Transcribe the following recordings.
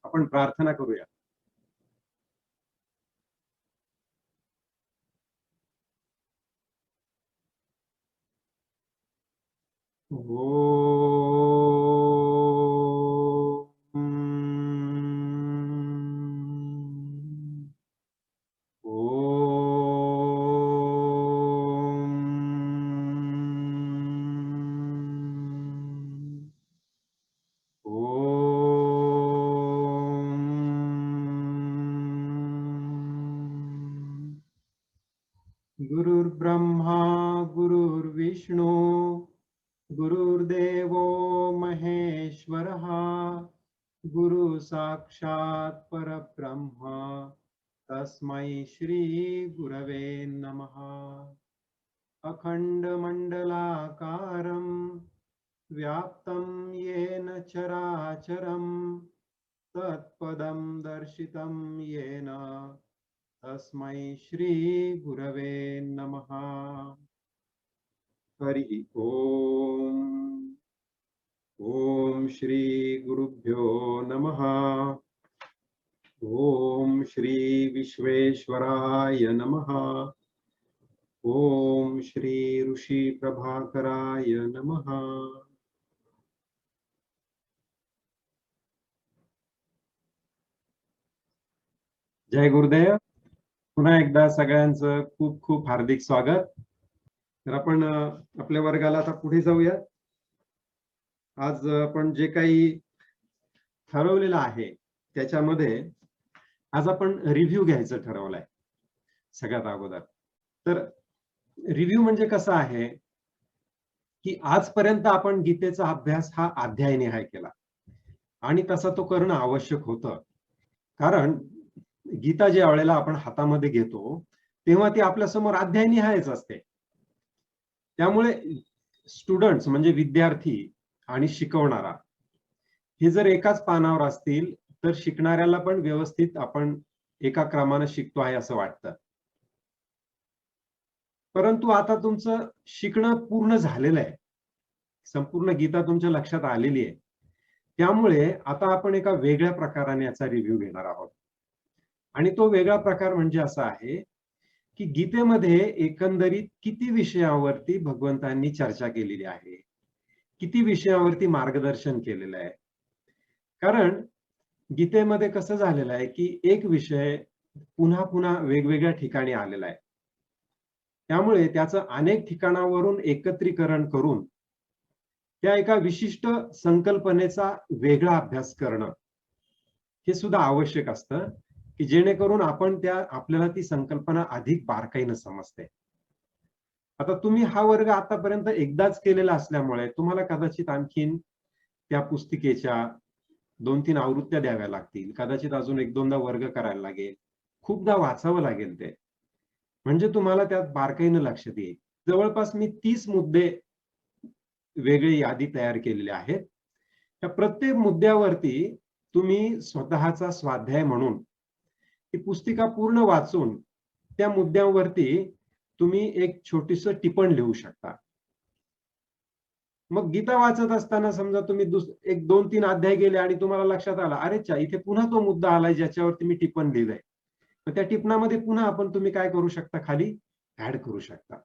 आपण प्रार्थना करूया. गुरुर्ब्रह्मा गुरुर्विष्णू गुरुर्देवो महेश्वरः गुरु साक्षात् परब्रह्म तस्मै श्री गुरवे नमः. अखंडमंडलाकारं व्याप्तं येन चराचरं तत्पदं दर्शितं येन तस्मै श्री गुरवे नमः. हरि ओम. ओम श्री गुरुभ्यो नमः. ओम श्री विश्वेश्वराय नमः. ओम श्री ऋषि प्रभाकराय नमः. जय गुरुदेव. पुन्हा एकदा सगळ्यांचं खूप खूप हार्दिक स्वागत. तर आपण आपल्या वर्गाला आता पुढे जाऊया. आज आपण जे काही ठरवलेलं आहे त्याच्यामध्ये आज आपण रिव्ह्यू घ्यायचं ठरवलंय सगळ्यात अगोदर. तर रिव्ह्यू म्हणजे कसं आहे की आजपर्यंत आपण गीतेचा अभ्यास हा अध्यायनिहाय केला आणि तसा तो करणं आवश्यक होतं. कारण गीता ज्या वेळेला आपण हातामध्ये घेतो तेव्हा ती आपल्या समोर अध्यायनिहायच असते. त्यामुळे स्टुडंट्स म्हणजे विद्यार्थी आणि शिकवणारा हे जर एकाच पानावर असतील तर शिकणाऱ्याला पण व्यवस्थित आपण एका क्रमाने शिकतो आहे असं वाटतं. परंतु आता तुमचं शिकणं पूर्ण झालेलं आहे. संपूर्ण गीता तुमच्या लक्षात आलेली आहे. त्यामुळे आता आपण एका वेगळ्या प्रकाराने याचा रिव्ह्यू घेणार आहोत. आणि तो वेगळा प्रकार म्हणजे असा आहे की गीतेमध्ये एकंदरीत किती विषयावरती भगवंतांनी चर्चा केलेली आहे, किती विषयावरती मार्गदर्शन केलेलं आहे. कारण गीतेमध्ये कसं झालेलं आहे की एक विषय पुन्हा पुन्हा वेगवेगळ्या ठिकाणी आलेला आहे. त्यामुळे त्याचं अनेक ठिकाणावरून एकत्रीकरण करून त्या एका विशिष्ट संकल्पनेचा वेगळा अभ्यास करणं हे सुद्धा आवश्यक असतं की जेणेकरून आपल्याला ती संकल्पना अधिक बारकाईने समजते. आता तुम्ही हा वर्ग आतापर्यंत एकदाच केलेला असल्यामुळे तुम्हाला कदाचित आणखीन त्या पुस्तिकेच्या 2-3 आवृत्त्या द्याव्या लागतील. कदाचित अजून 1-2दा वर्ग करायला लागेल. खूपदा वाचावं लागेल ते. म्हणजे तुम्हाला त्यात बारकाईने लक्षात येईल. जवळपास मी 30 मुद्दे वेगळी यादी तयार केलेली आहेत. त्या प्रत्येक मुद्द्यावरती तुम्ही स्वतःचा स्वाध्याय म्हणून ती पुस्तिका पूर्ण वाचून त्या मुद्द्यावरती तुम्ही एक छोटीसं टिपण लिहू शकता. मग गीता वाचत असताना समजा तुम्ही 1-2-3 अध्याय गेले आणि तुम्हाला लक्षात आला, अरे चा इथे पुन्हा तो मुद्दा आलाय ज्याच्यावरती मी टिपण लिहिलंय. तर त्या टिपणामध्ये पुन्हा तुम्ही काय करू शकता, खाली ऍड करू शकता.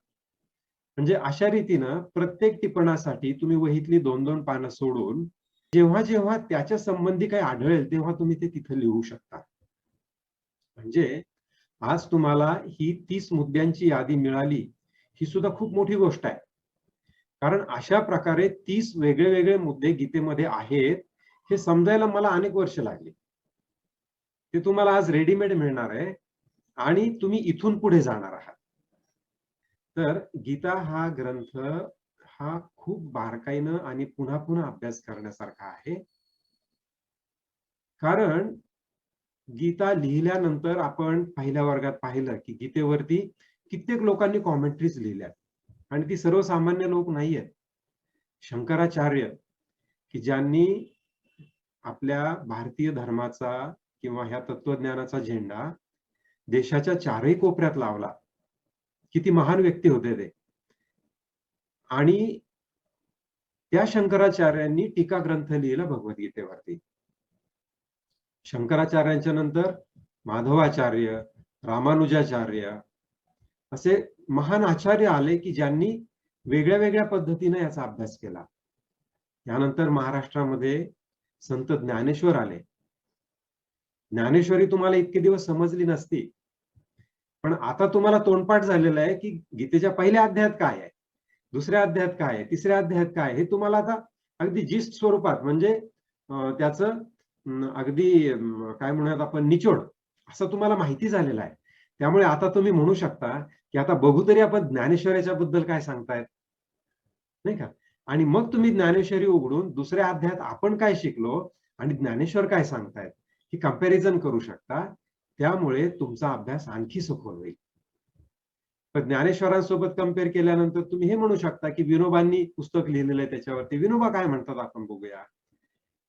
म्हणजे अशा रीतीनं प्रत्येक टिपणासाठी तुम्ही वहीतली 2-2 पानं सोडून जेव्हा जेव्हा त्याच्या संबंधी काही आढळेल तेव्हा तुम्ही ते तिथे लिहू शकता. म्हणजे आज तुम्हाला ही 30 मुद्द्यांची यादी मिळाली ही सुद्धा खूप मोठी गोष्ट आहे. कारण अशा प्रकारे 30 वेगळे वेगळे मुद्दे गीतेमध्ये आहेत हे समजायला मला अनेक वर्ष लागली. ते तुम्हाला आज रेडीमेड मिळणार आहे आणि तुम्ही इथून पुढे जाणार आहात. तर गीता हा ग्रंथ हा खूप बारकाईनं आणि पुन्हा पुन्हा अभ्यास करण्यासारखा आहे. कारण गीता लिहिल्यानंतर आपण पहिल्या वर्गात पाहिलं की गीतेवरती कित्येक लोकांनी कॉमेंट्रीज लिहिल्या आणि ती सर्वसामान्य लोक नाहीयेत. शंकराचार्य की ज्यांनी आपल्या भारतीय धर्माचा किंवा ह्या तत्वज्ञानाचा झेंडा देशाच्या चारही कोपऱ्यात लावला. किती महान व्यक्ती होते ते. आणि त्या शंकराचार्यांनी टीका ग्रंथ लिहिला भगवद्गीतेवरती. शंकराचार्यांच्या नंतर माधवाचार्य, रामानुजाचार्य असे महान आचार्य आले की ज्यांनी वेगळ्या वेगळ्या पद्धतीने याचा अभ्यास केला. त्यानंतर महाराष्ट्रामध्ये संत ज्ञानेश्वर आले. ज्ञानेश्वरी तुम्हाला इतके दिवस समजली नसती, पण आता तुम्हाला तोंडपाठ झालेलं आहे की गीतेच्या पहिल्या अध्यायात काय आहे, दुसऱ्या अध्यायात काय आहे, तिसऱ्या अध्यायात काय आहे, हे तुम्हाला आता अगदी जिस्ट स्वरूपात म्हणजे त्याचं अगदी काय म्हणूयात आपण निचोड असं तुम्हाला माहिती झालेलं आहे. त्यामुळे आता तुम्ही म्हणू शकता की आता बघू तरी आपण ज्ञानेश्वराच्या बद्दल काय सांगतायत, नाही का? आणि मग तुम्ही ज्ञानेश्वरी उघडून दुसऱ्या अध्यायात आपण काय शिकलो आणि ज्ञानेश्वर काय सांगतायत ही कंपॅरिझन करू शकता. त्यामुळे तुमचा अभ्यास आणखी सखोल होईल. पण ज्ञानेश्वरांसोबत कंपेअर केल्यानंतर तुम्ही हे म्हणू शकता की विनोबांनी पुस्तक लिहिलेलं आहे त्याच्यावरती विनोबा काय म्हणतात आपण बघूया.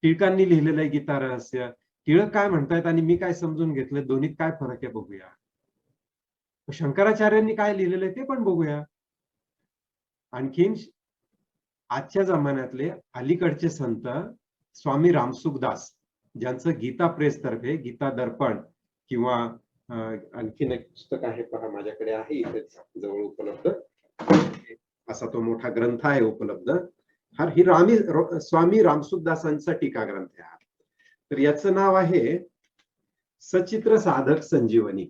टिळकांनी लिहिलेलं आहे गीता रहस्य, टिळक काय म्हणतायत आणि मी काय समजून घेतलं, दोन्हीत काय फरक आहे बघूया. शंकराचार्यांनी काय लिहिलेलं आहे ते पण बघूया. आणखीन आजच्या जमान्यातले अलीकडचे संत स्वामी रामसुखदास, ज्यांचं गीता प्रेस तर्फे गीता दर्पण किंवा आणखीन एक पुस्तक आहे पहा माझ्याकडे आहे इथे जवळ उपलब्ध, असा तो मोठा ग्रंथ आहे उपलब्ध. ही स्वामी रामसुखदासांचा टीका ग्रंथ आहे. तर याचं नाव आहे सचित्र साधक संजीवनी.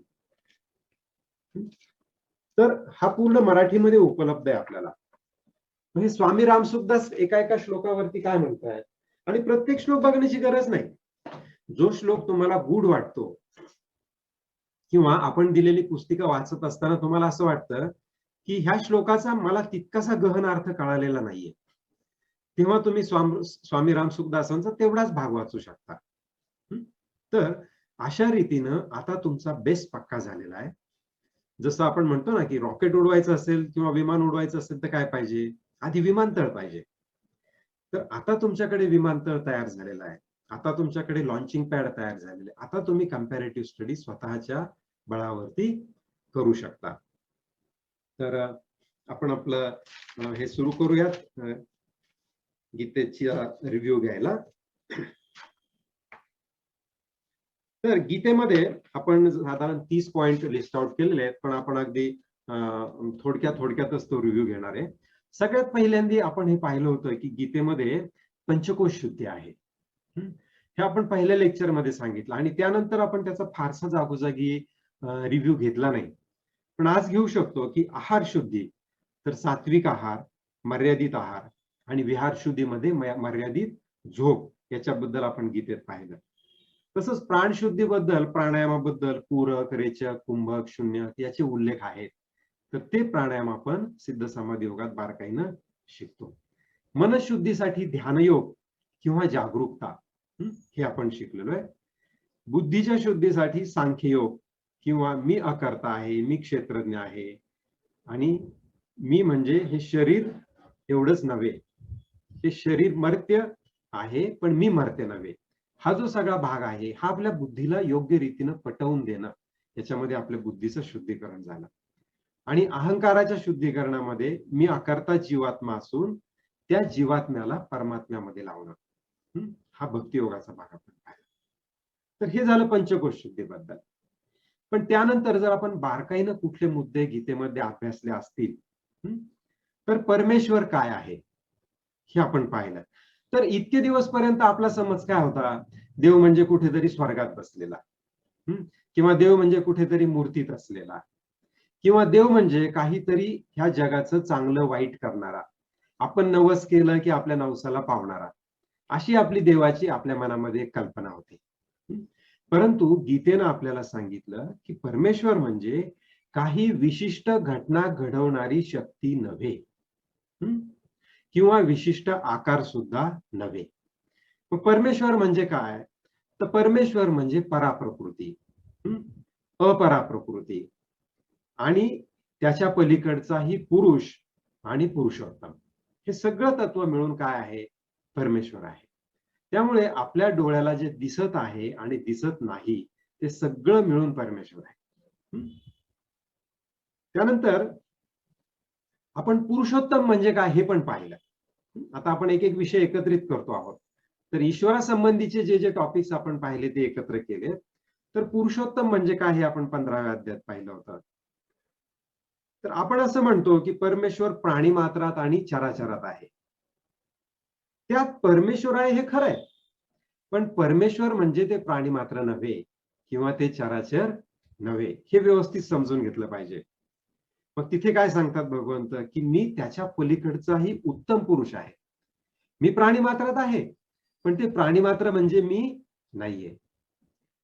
तर हा पूर्ण मराठीमध्ये उपलब्ध आहे आपल्याला. म्हणजे स्वामी रामसुखदास एका एका श्लोकावरती काय म्हणतायत आणि प्रत्येक श्लोक बघण्याची गरज नाही. जो श्लोक तुम्हाला गूढ वाटतो किंवा आपण दिलेली पुस्तिका वाचत असताना तुम्हाला असं वाटतं की ह्या श्लोकाचा मला तितकासा गहन अर्थ कळालेला नाहीये, तेव्हा तुम्ही स्वामी रामसुखदासांचा तेवढाच भाग वाचू शकता. तर अशा रीतीनं आता तुमचा बेस पक्का झालेला आहे. जसं आपण म्हणतो ना की रॉकेट उडवायचं असेल किंवा विमान उडवायचं असेल तर काय पाहिजे, आधी विमानतळ पाहिजे. तर आता तुमच्याकडे विमानतळ तयार झालेला आहे, आता तुमच्याकडे लॉन्चिंग पॅड तयार झालेले, आता तुम्ही कंपॅरेटिव्ह स्टडी स्वतःच्या बळावरती करू शकता. तर आपण आपलं हे सुरू करूयात गीतेची रिव्ह्यू घ्यायला. तर गीतेमध्ये आपण साधारण 30 पॉइंट लिस्ट आउट केलेले आहेत, पण आपण अगदी थोडक्यातच तो रिव्ह्यू घेणार आहे. सगळ्यात पहिल्यांदा आपण हे पाहिलं होतं की गीतेमध्ये पंचकोश शुद्धी आहे. हे आपण पहिल्या लेक्चर मध्ये सांगितलं आणि त्यानंतर आपण त्याचा फारसा जागोजागी रिव्ह्यू घेतला नाही. पण आज घेऊ शकतो की आहार शुद्धी, तर सात्विक आहार, मर्यादित आहार आणि विहार शुद्धीमध्ये मर्यादित झोप याच्याबद्दल आपण गीतेत पाहिलं. तसंच प्राणशुद्धीबद्दल, प्राणायामाबद्दल पूरक, रेचक, कुंभक, शून्य याचे उल्लेख आहेत. तर ते प्राणायाम आपण सिद्ध समाधी योगात बारकाईनं शिकतो. मनशुद्धीसाठी ध्यानयोग किंवा जागरूकता हे आपण शिकलेलो आहे. बुद्धीच्या शुद्धीसाठी सांख्ययोग किंवा मी अकर्ता आहे, मी क्षेत्रज्ञ आहे आणि मी म्हणजे हे शरीर एवढंच नव्हे, हे शरीर मर्त्य आहे पण मी मर्त्य नव्हे, हा जो सगळा भाग आहे हा आपल्या बुद्धीला योग्य रीतीनं पटवून देणं, याच्यामध्ये आपल्या बुद्धीचं शुद्धीकरण झालं. आणि अहंकाराच्या शुद्धीकरणामध्ये मी अकर्ता जीवात्मा असून त्या जीवात्म्याला परमात्म्यामध्ये लावणं, हा भक्तियोगाचा भाग आपण पाहिला. तर हे झालं पंचकोश शुद्धीबद्दल. पण त्यानंतर जर आपण बारकाईनं कुठले मुद्दे गीतेमध्ये अभ्यासले असतील तर परमेश्वर काय आहे हे आपण पाहिलं. तर इतके दिवस पर्यंत आपला समज काय होता, देव म्हणजे कुठेतरी स्वर्गात बसलेला, किंवा देव म्हणजे कुठेतरी मूर्तीत असलेला, किंवा देव म्हणजे काहीतरी ह्या जगाचं चांगलं वाईट करणारा, आपण नवस केलं की आपल्या नवसाला पावणारा, अशी आपली देवाची आपल्या मनामध्ये एक कल्पना होती. परंतु गीतेनं आपल्याला सांगितलं की परमेश्वर म्हणजे काही विशिष्ट घटना घडवणारी शक्ती नव्हे, किंवा विशिष्ट आकार सुद्धा नव्हे. परमेश्वर म्हणजे काय, तर परमेश्वर म्हणजे पराप्रकृती, अपराप्रकृती आणि त्याच्या पलीकडचाही पुरुष आणि पुरुषोत्तम, हे सगळं तत्व मिळून काय आहे, परमेश्वर आहे. त्यामुळे आपल्या डोळ्याला जे दिसत आहे आणि दिसत नाही ते सगळं मिळून परमेश्वर आहे. त्यानंतर आपण पुरुषोत्तम म्हणजे काय हे पण पाहिलं. आता आपण एक एक विषय एकत्रित करतो आहोत. तर ईश्वरासंबंधीचे जे जे टॉपिक्स आपण पाहिले ते एकत्र केले. तर पुरुषोत्तम म्हणजे काय हे आपण 15व्या अध्यायात पाहिलं होतं. तर आपण असं म्हणतो की परमेश्वर प्राणी मात्रात आणि चराचरात आहे. त्यात परमेश्वर आहे हे खरं आहे. पण परमेश्वर म्हणजे ते प्राणी मात्र नव्हे किंवा ते चराचर नव्हे, हे व्यवस्थित समजून घेतलं पाहिजे. मग तिथे काय सांगतात भगवंत, की मी त्याच्या पलीकडचाही उत्तम पुरुष आहे. मी प्राणी मात्रात आहे, पण ते प्राणी मात्र म्हणजे मी नाहीये.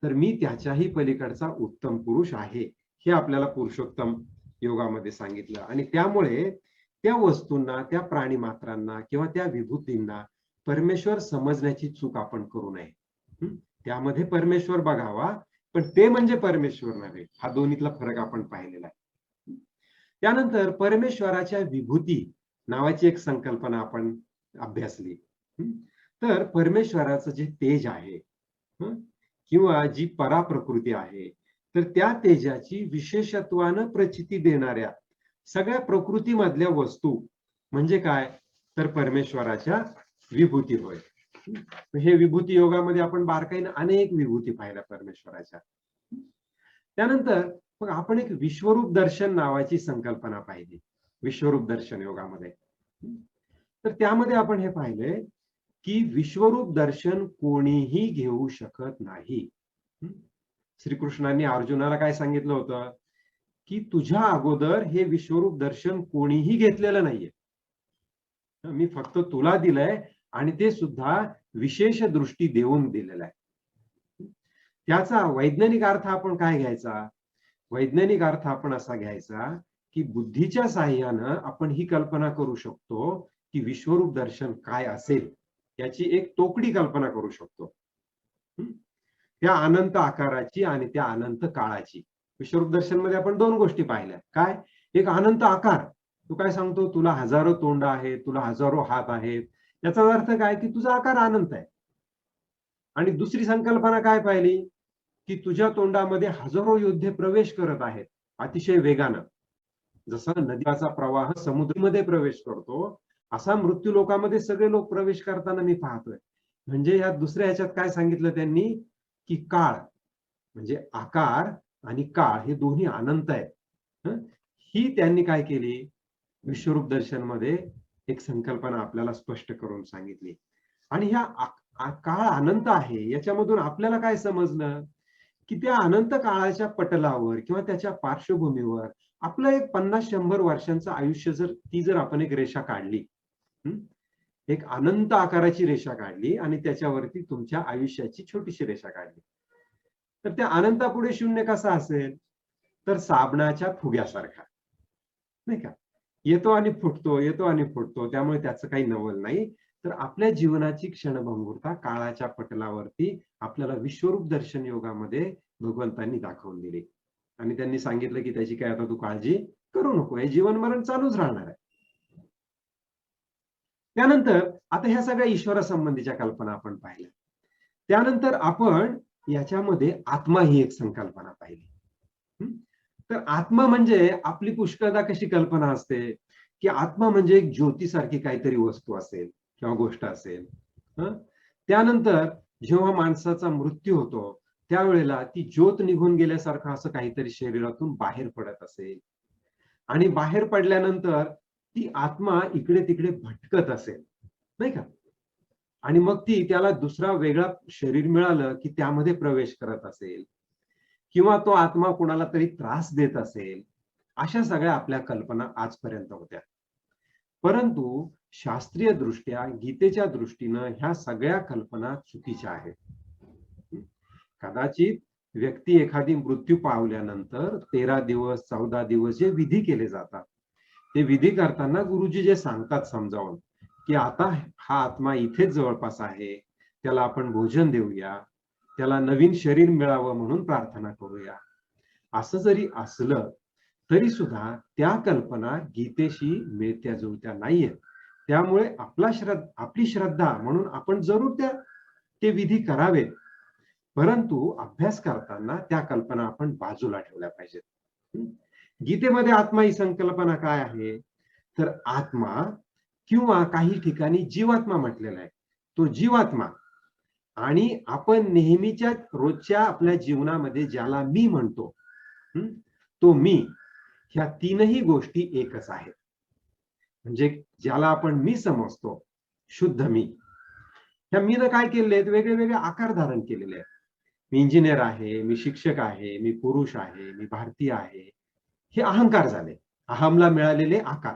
तर मी त्याच्याही पलीकडचा उत्तम पुरुष आहे, हे आपल्याला पुरुषोत्तम योगामध्ये सांगितलं. आणि त्यामुळे त्या वस्तूंना, त्या प्राणी मात्रांना किंवा त्या विभूतींना परमेश्वर समजण्याची चूक आपण करू नये. त्यामध्ये परमेश्वर बघावा, पण ते म्हणजे परमेश्वर नव्हे. हा दोन्हीतला फरक आपण पाहिलेला आहे. त्यानंतर परमेश्वराच्या विभूती नावाची एक संकल्पना आपण अभ्यासली. तर परमेश्वराचं जे तेज आहे किंवा जी पराप्रकृती आहे, तर त्या तेजाची विशेषत्वानं प्रचिती देणाऱ्या सगळ्या प्रकृतीमधल्या वस्तू म्हणजे काय, तर परमेश्वराच्या विभूती होय. हे विभूती योगामध्ये आपण बारकाईने अनेक विभूती पाहिल्या परमेश्वराच्या. त्यानंतर मग आपण एक विश्वरूप दर्शन नावाची संकल्पना पाहिली विश्वरूप दर्शन योगामध्ये. तर त्यामध्ये आपण हे पाहिले की विश्वरूप दर्शन कोणीही घेऊ शकत नाही. श्रीकृष्णांनी अर्जुनाला काय सांगितलं होतं, की तुझ्या अगोदर हे विश्वरूप दर्शन कोणीही घेतलेलं नाहीये. मी फक्त तुला दिलंय आणि ते सुद्धा विशेष दृष्टी देऊन दिलेलं आहे. त्याचा वैज्ञानिक अर्थ आपण काय घ्यायचा? वैज्ञानिक अर्थ आपण असा घ्यायचा की बुद्धीच्या साहाय्यानं आपण ही कल्पना करू शकतो की विश्वरूप दर्शन काय असेल, याची एक तोकडी कल्पना करू शकतो. त्या अनंत आकाराची आणि त्या अनंत काळाची. विश्वरूप दर्शन मध्ये आपण दोन गोष्टी पाहिल्या. काय? एक अनंत आकार. तू काय सांगतो, तुला हजारो तोंड आहेत, तुला हजारो हात आहेत. याचा अर्थ काय, की तुझा आकार अनंत आहे. आणि दुसरी संकल्पना काय पाहिली, की तुझ्या तोंडामध्ये हजारो योद्धे प्रवेश करत आहेत अतिशय वेगानं. जसा नदीचा प्रवाह समुद्रामध्ये प्रवेश करतो, असा मृत्यू लोकामध्ये सगळे लोक प्रवेश करताना मी पाहतोय. म्हणजे या दुसऱ्या ह्याच्यात काय सांगितलं त्यांनी, की काळ म्हणजे आकार आणि काळ हे दोन्ही अनंत आहेत. ही त्यांनी काय केली, विश्वरूप दर्शन मध्ये एक संकल्पना आपल्याला स्पष्ट करून सांगितली. आणि ह्या काळ अनंत आहे याच्यामधून आपल्याला काय समजलं, की त्या अनंत काळाच्या पटलावर किंवा त्याच्या पार्श्वभूमीवर आपलं एक 50-100 वर्षांचं आयुष्य जर आपण एक रेषा काढली, एक अनंत आकाराची रेषा काढली आणि त्याच्यावरती तुमच्या आयुष्याची छोटीशी रेषा काढली, तर त्या अनंतापुढे शून्य कसा असेल, तर साबणाच्या फुग्यासारखा, नाही का? येतो आणि फुटतो, येतो आणि फुटतो. त्यामुळे त्याचं काही नवल नाही. तर आपल्या जीवनाची क्षणभंगुरता काळाच्या पटलावरती आपल्याला विश्वरूप दर्शन योगामध्ये भगवंतांनी दाखवून दिली. आणि त्यांनी सांगितलं की त्याची काय आता तू काळजी करू नको, हे जीवन मरण चालूच राहणार आहे. त्यानंतर आता ह्या सगळ्या ईश्वरासंबंधीच्या कल्पना आपण पाहिल्या. त्यानंतर आपण याच्यामध्ये आत्मा ही एक संकल्पना पाहिली. तर आत्मा म्हणजे आपली पुष्कळदा कशी कल्पना असते, की आत्मा म्हणजे एक ज्योतीसारखी काहीतरी वस्तू असेल किंवा गोष्ट असेल. त्यानंतर जेव्हा माणसाचा मृत्यू होतो त्यावेळेला ती ज्योत निघून गेल्यासारखं असं काहीतरी शरीरातून बाहेर पडत असेल आणि बाहेर पडल्यानंतर ती आत्मा इकडे तिकडे भटकत असेल, नाही का? आणि मग ती त्याला दुसरा वेगळा शरीर मिळालं की त्यामध्ये प्रवेश करत असेल किंवा तो आत्मा कोणाला तरी त्रास देत असेल. अशा सगळ्या आपल्या कल्पना आजपर्यंत होत्या. परंतु शास्त्रीय दृष्ट्या गीतेच्या दृष्टीनं ह्या सगळ्या कल्पना चुकीच्या आहेत. कदाचित व्यक्ती एखादी मृत्यू पावल्यानंतर 13 दिवस 14 दिवस जे विधी केले जातात, ते विधी करताना गुरुजी जे सांगतात समजावून, की आता हा आत्मा इथेच जवळपास आहे, त्याला आपण भोजन देऊया, त्याला नवीन शरीर मिळावं म्हणून प्रार्थना करूया. असं जरी असलं तरी सुद्धा त्या कल्पना गीतेशी मिळत्या जुळत्या नाहीयेत. त्यामुळे आपली श्रद्धा म्हणून आपण जरूर ते विधी करावेत, परंतु अभ्यास करताना त्या कल्पना आपण बाजूला ठेवल्या पाहिजेत. गीतेमध्ये आत्मा ही संकल्पना काय आहे, तर आत्मा किंवा काही ठिकाणी जीवात्मा म्हटलेला आहे. तो जीवात्मा आणि आपण नेहमीच्या रोजच्या आपल्या जीवनामध्ये ज्याला मी म्हणतो, तो मी, ह्या तीनही गोष्टी एकच आहेत. म्हणजे ज्याला आपण मी समजतो, शुद्ध मी, ह्या मीनं काय केलेले आहेत, वेगळे वेगळे आकार धारण केलेले आहेत. मी इंजिनियर आहे, मी शिक्षक आहे, मी पुरुष आहे, मी भारतीय आहे. हे अहंकार झाले. अहमला मिळालेले आकार.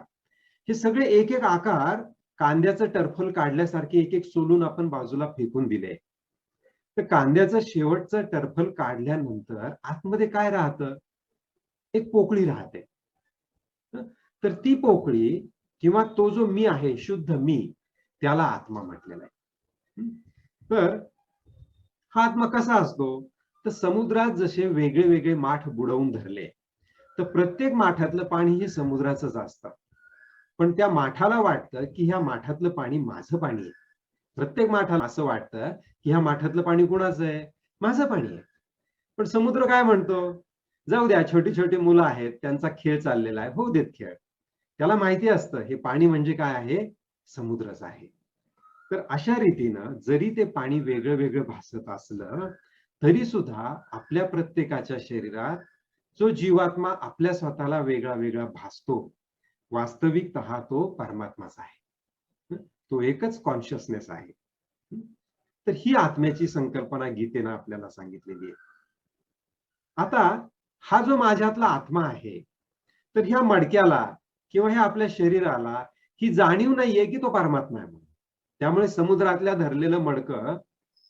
हे सगळे एक एक आकार कांद्याचं टरफल काढल्यासारखे एक एक सोलून आपण बाजूला फेकून दिले. तर कांद्याचं शेवटचं टरफल काढल्यानंतर आतमध्ये काय राहतं? एक पोकळी राहते. तर ती पोकळी किंवा तो जो मी आहे, शुद्ध मी, त्याला आत्मा म्हटलेला आहे. तर हा आत्मा कसा असतो? तर समुद्रात जसे वेगळे वेगळे माठ बुडवून धरले, तर प्रत्येक माठातलं पाणी हे समुद्राचंच असतं. पण त्या माठाला वाटतं की ह्या माठातलं पाणी माझं पाणी आहे. प्रत्येक माठाला असं वाटतं की ह्या माठातलं पाणी कुणाचं आहे? माझं पाणी आहे. पण समुद्र काय म्हणतो? जाऊ द्या, छोटी छोटी मुलं आहेत, त्यांचा खेळ चाललेला आहे, होऊ देत खेळ. त्याला माहिती असतं हे पाणी म्हणजे काय आहे? समुद्रच आहे. तर अशा रीतीनं जरी ते पाणी वेगळं वेगळं भासत असलं, तरी सुद्धा आपल्या प्रत्येकाच्या शरीरात जो जीवात्मा आपल्या स्वतःला वेगळा वेगळा भासतो, वास्तविकतः तो परमात्माच आहे. तो एकच कॉन्शियसनेस आहे. तर ही आत्म्याची संकल्पना गीतेनं आपल्याला सांगितलेली आहे. आता हा जो माझ्यातला आत्मा आहे, तर ह्या मडक्याला किंवा ह्या आपल्या शरीराला ही जाणीव नाहीये की तो परमात्मा आहे म्हणून. त्यामुळे समुद्रातल्या धरलेलं मडकं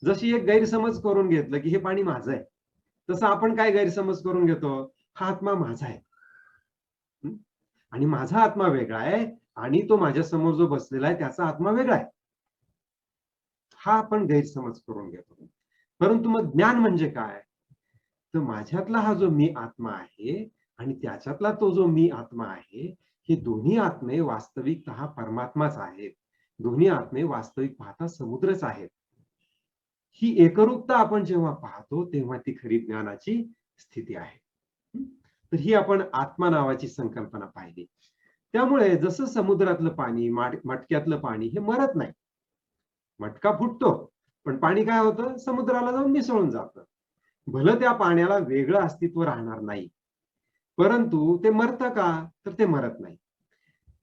जशी एक गैरसमज करून घेतलं की हे पाणी माझं आहे, तसं आपण काय गैरसमज करून घेतो? हा आत्मा माझा आहे. आणि माझा आत्मा वेगळा आहे आणि तो माझ्या समोर जो बसलेला आहे त्याचा आत्मा वेगळा आहे. हा आपण गैरसमज करून घेतो. परंतु मग ज्ञान म्हणजे काय? तर माझ्यातला हा जो मी आत्मा आहे आणि त्याच्यातला तो जो मी आत्मा आहे, हे दोन्ही आत्मे वास्तविकतः परमात्माच आहेत. दोन्ही आत्मे वास्तविक पाहता समुद्रच आहेत. ही एकरूपता आपण जेव्हा पाहतो तेव्हा ती खरी ज्ञानाची स्थिती आहे. तर ही आपण आत्मा नावाची संकल्पना पाहिली. त्यामुळे जसं समुद्रातलं पाणी, मटक्यातलं पाणी हे मरत नाही. मटका फुटतो, पण पाणी काय होतं? समुद्राला जाऊन मिसळून जातं. भलं त्या पाण्याला वेगळं अस्तित्व राहणार नाही, परंतु ते मरतं का? तर ते मरत नाही.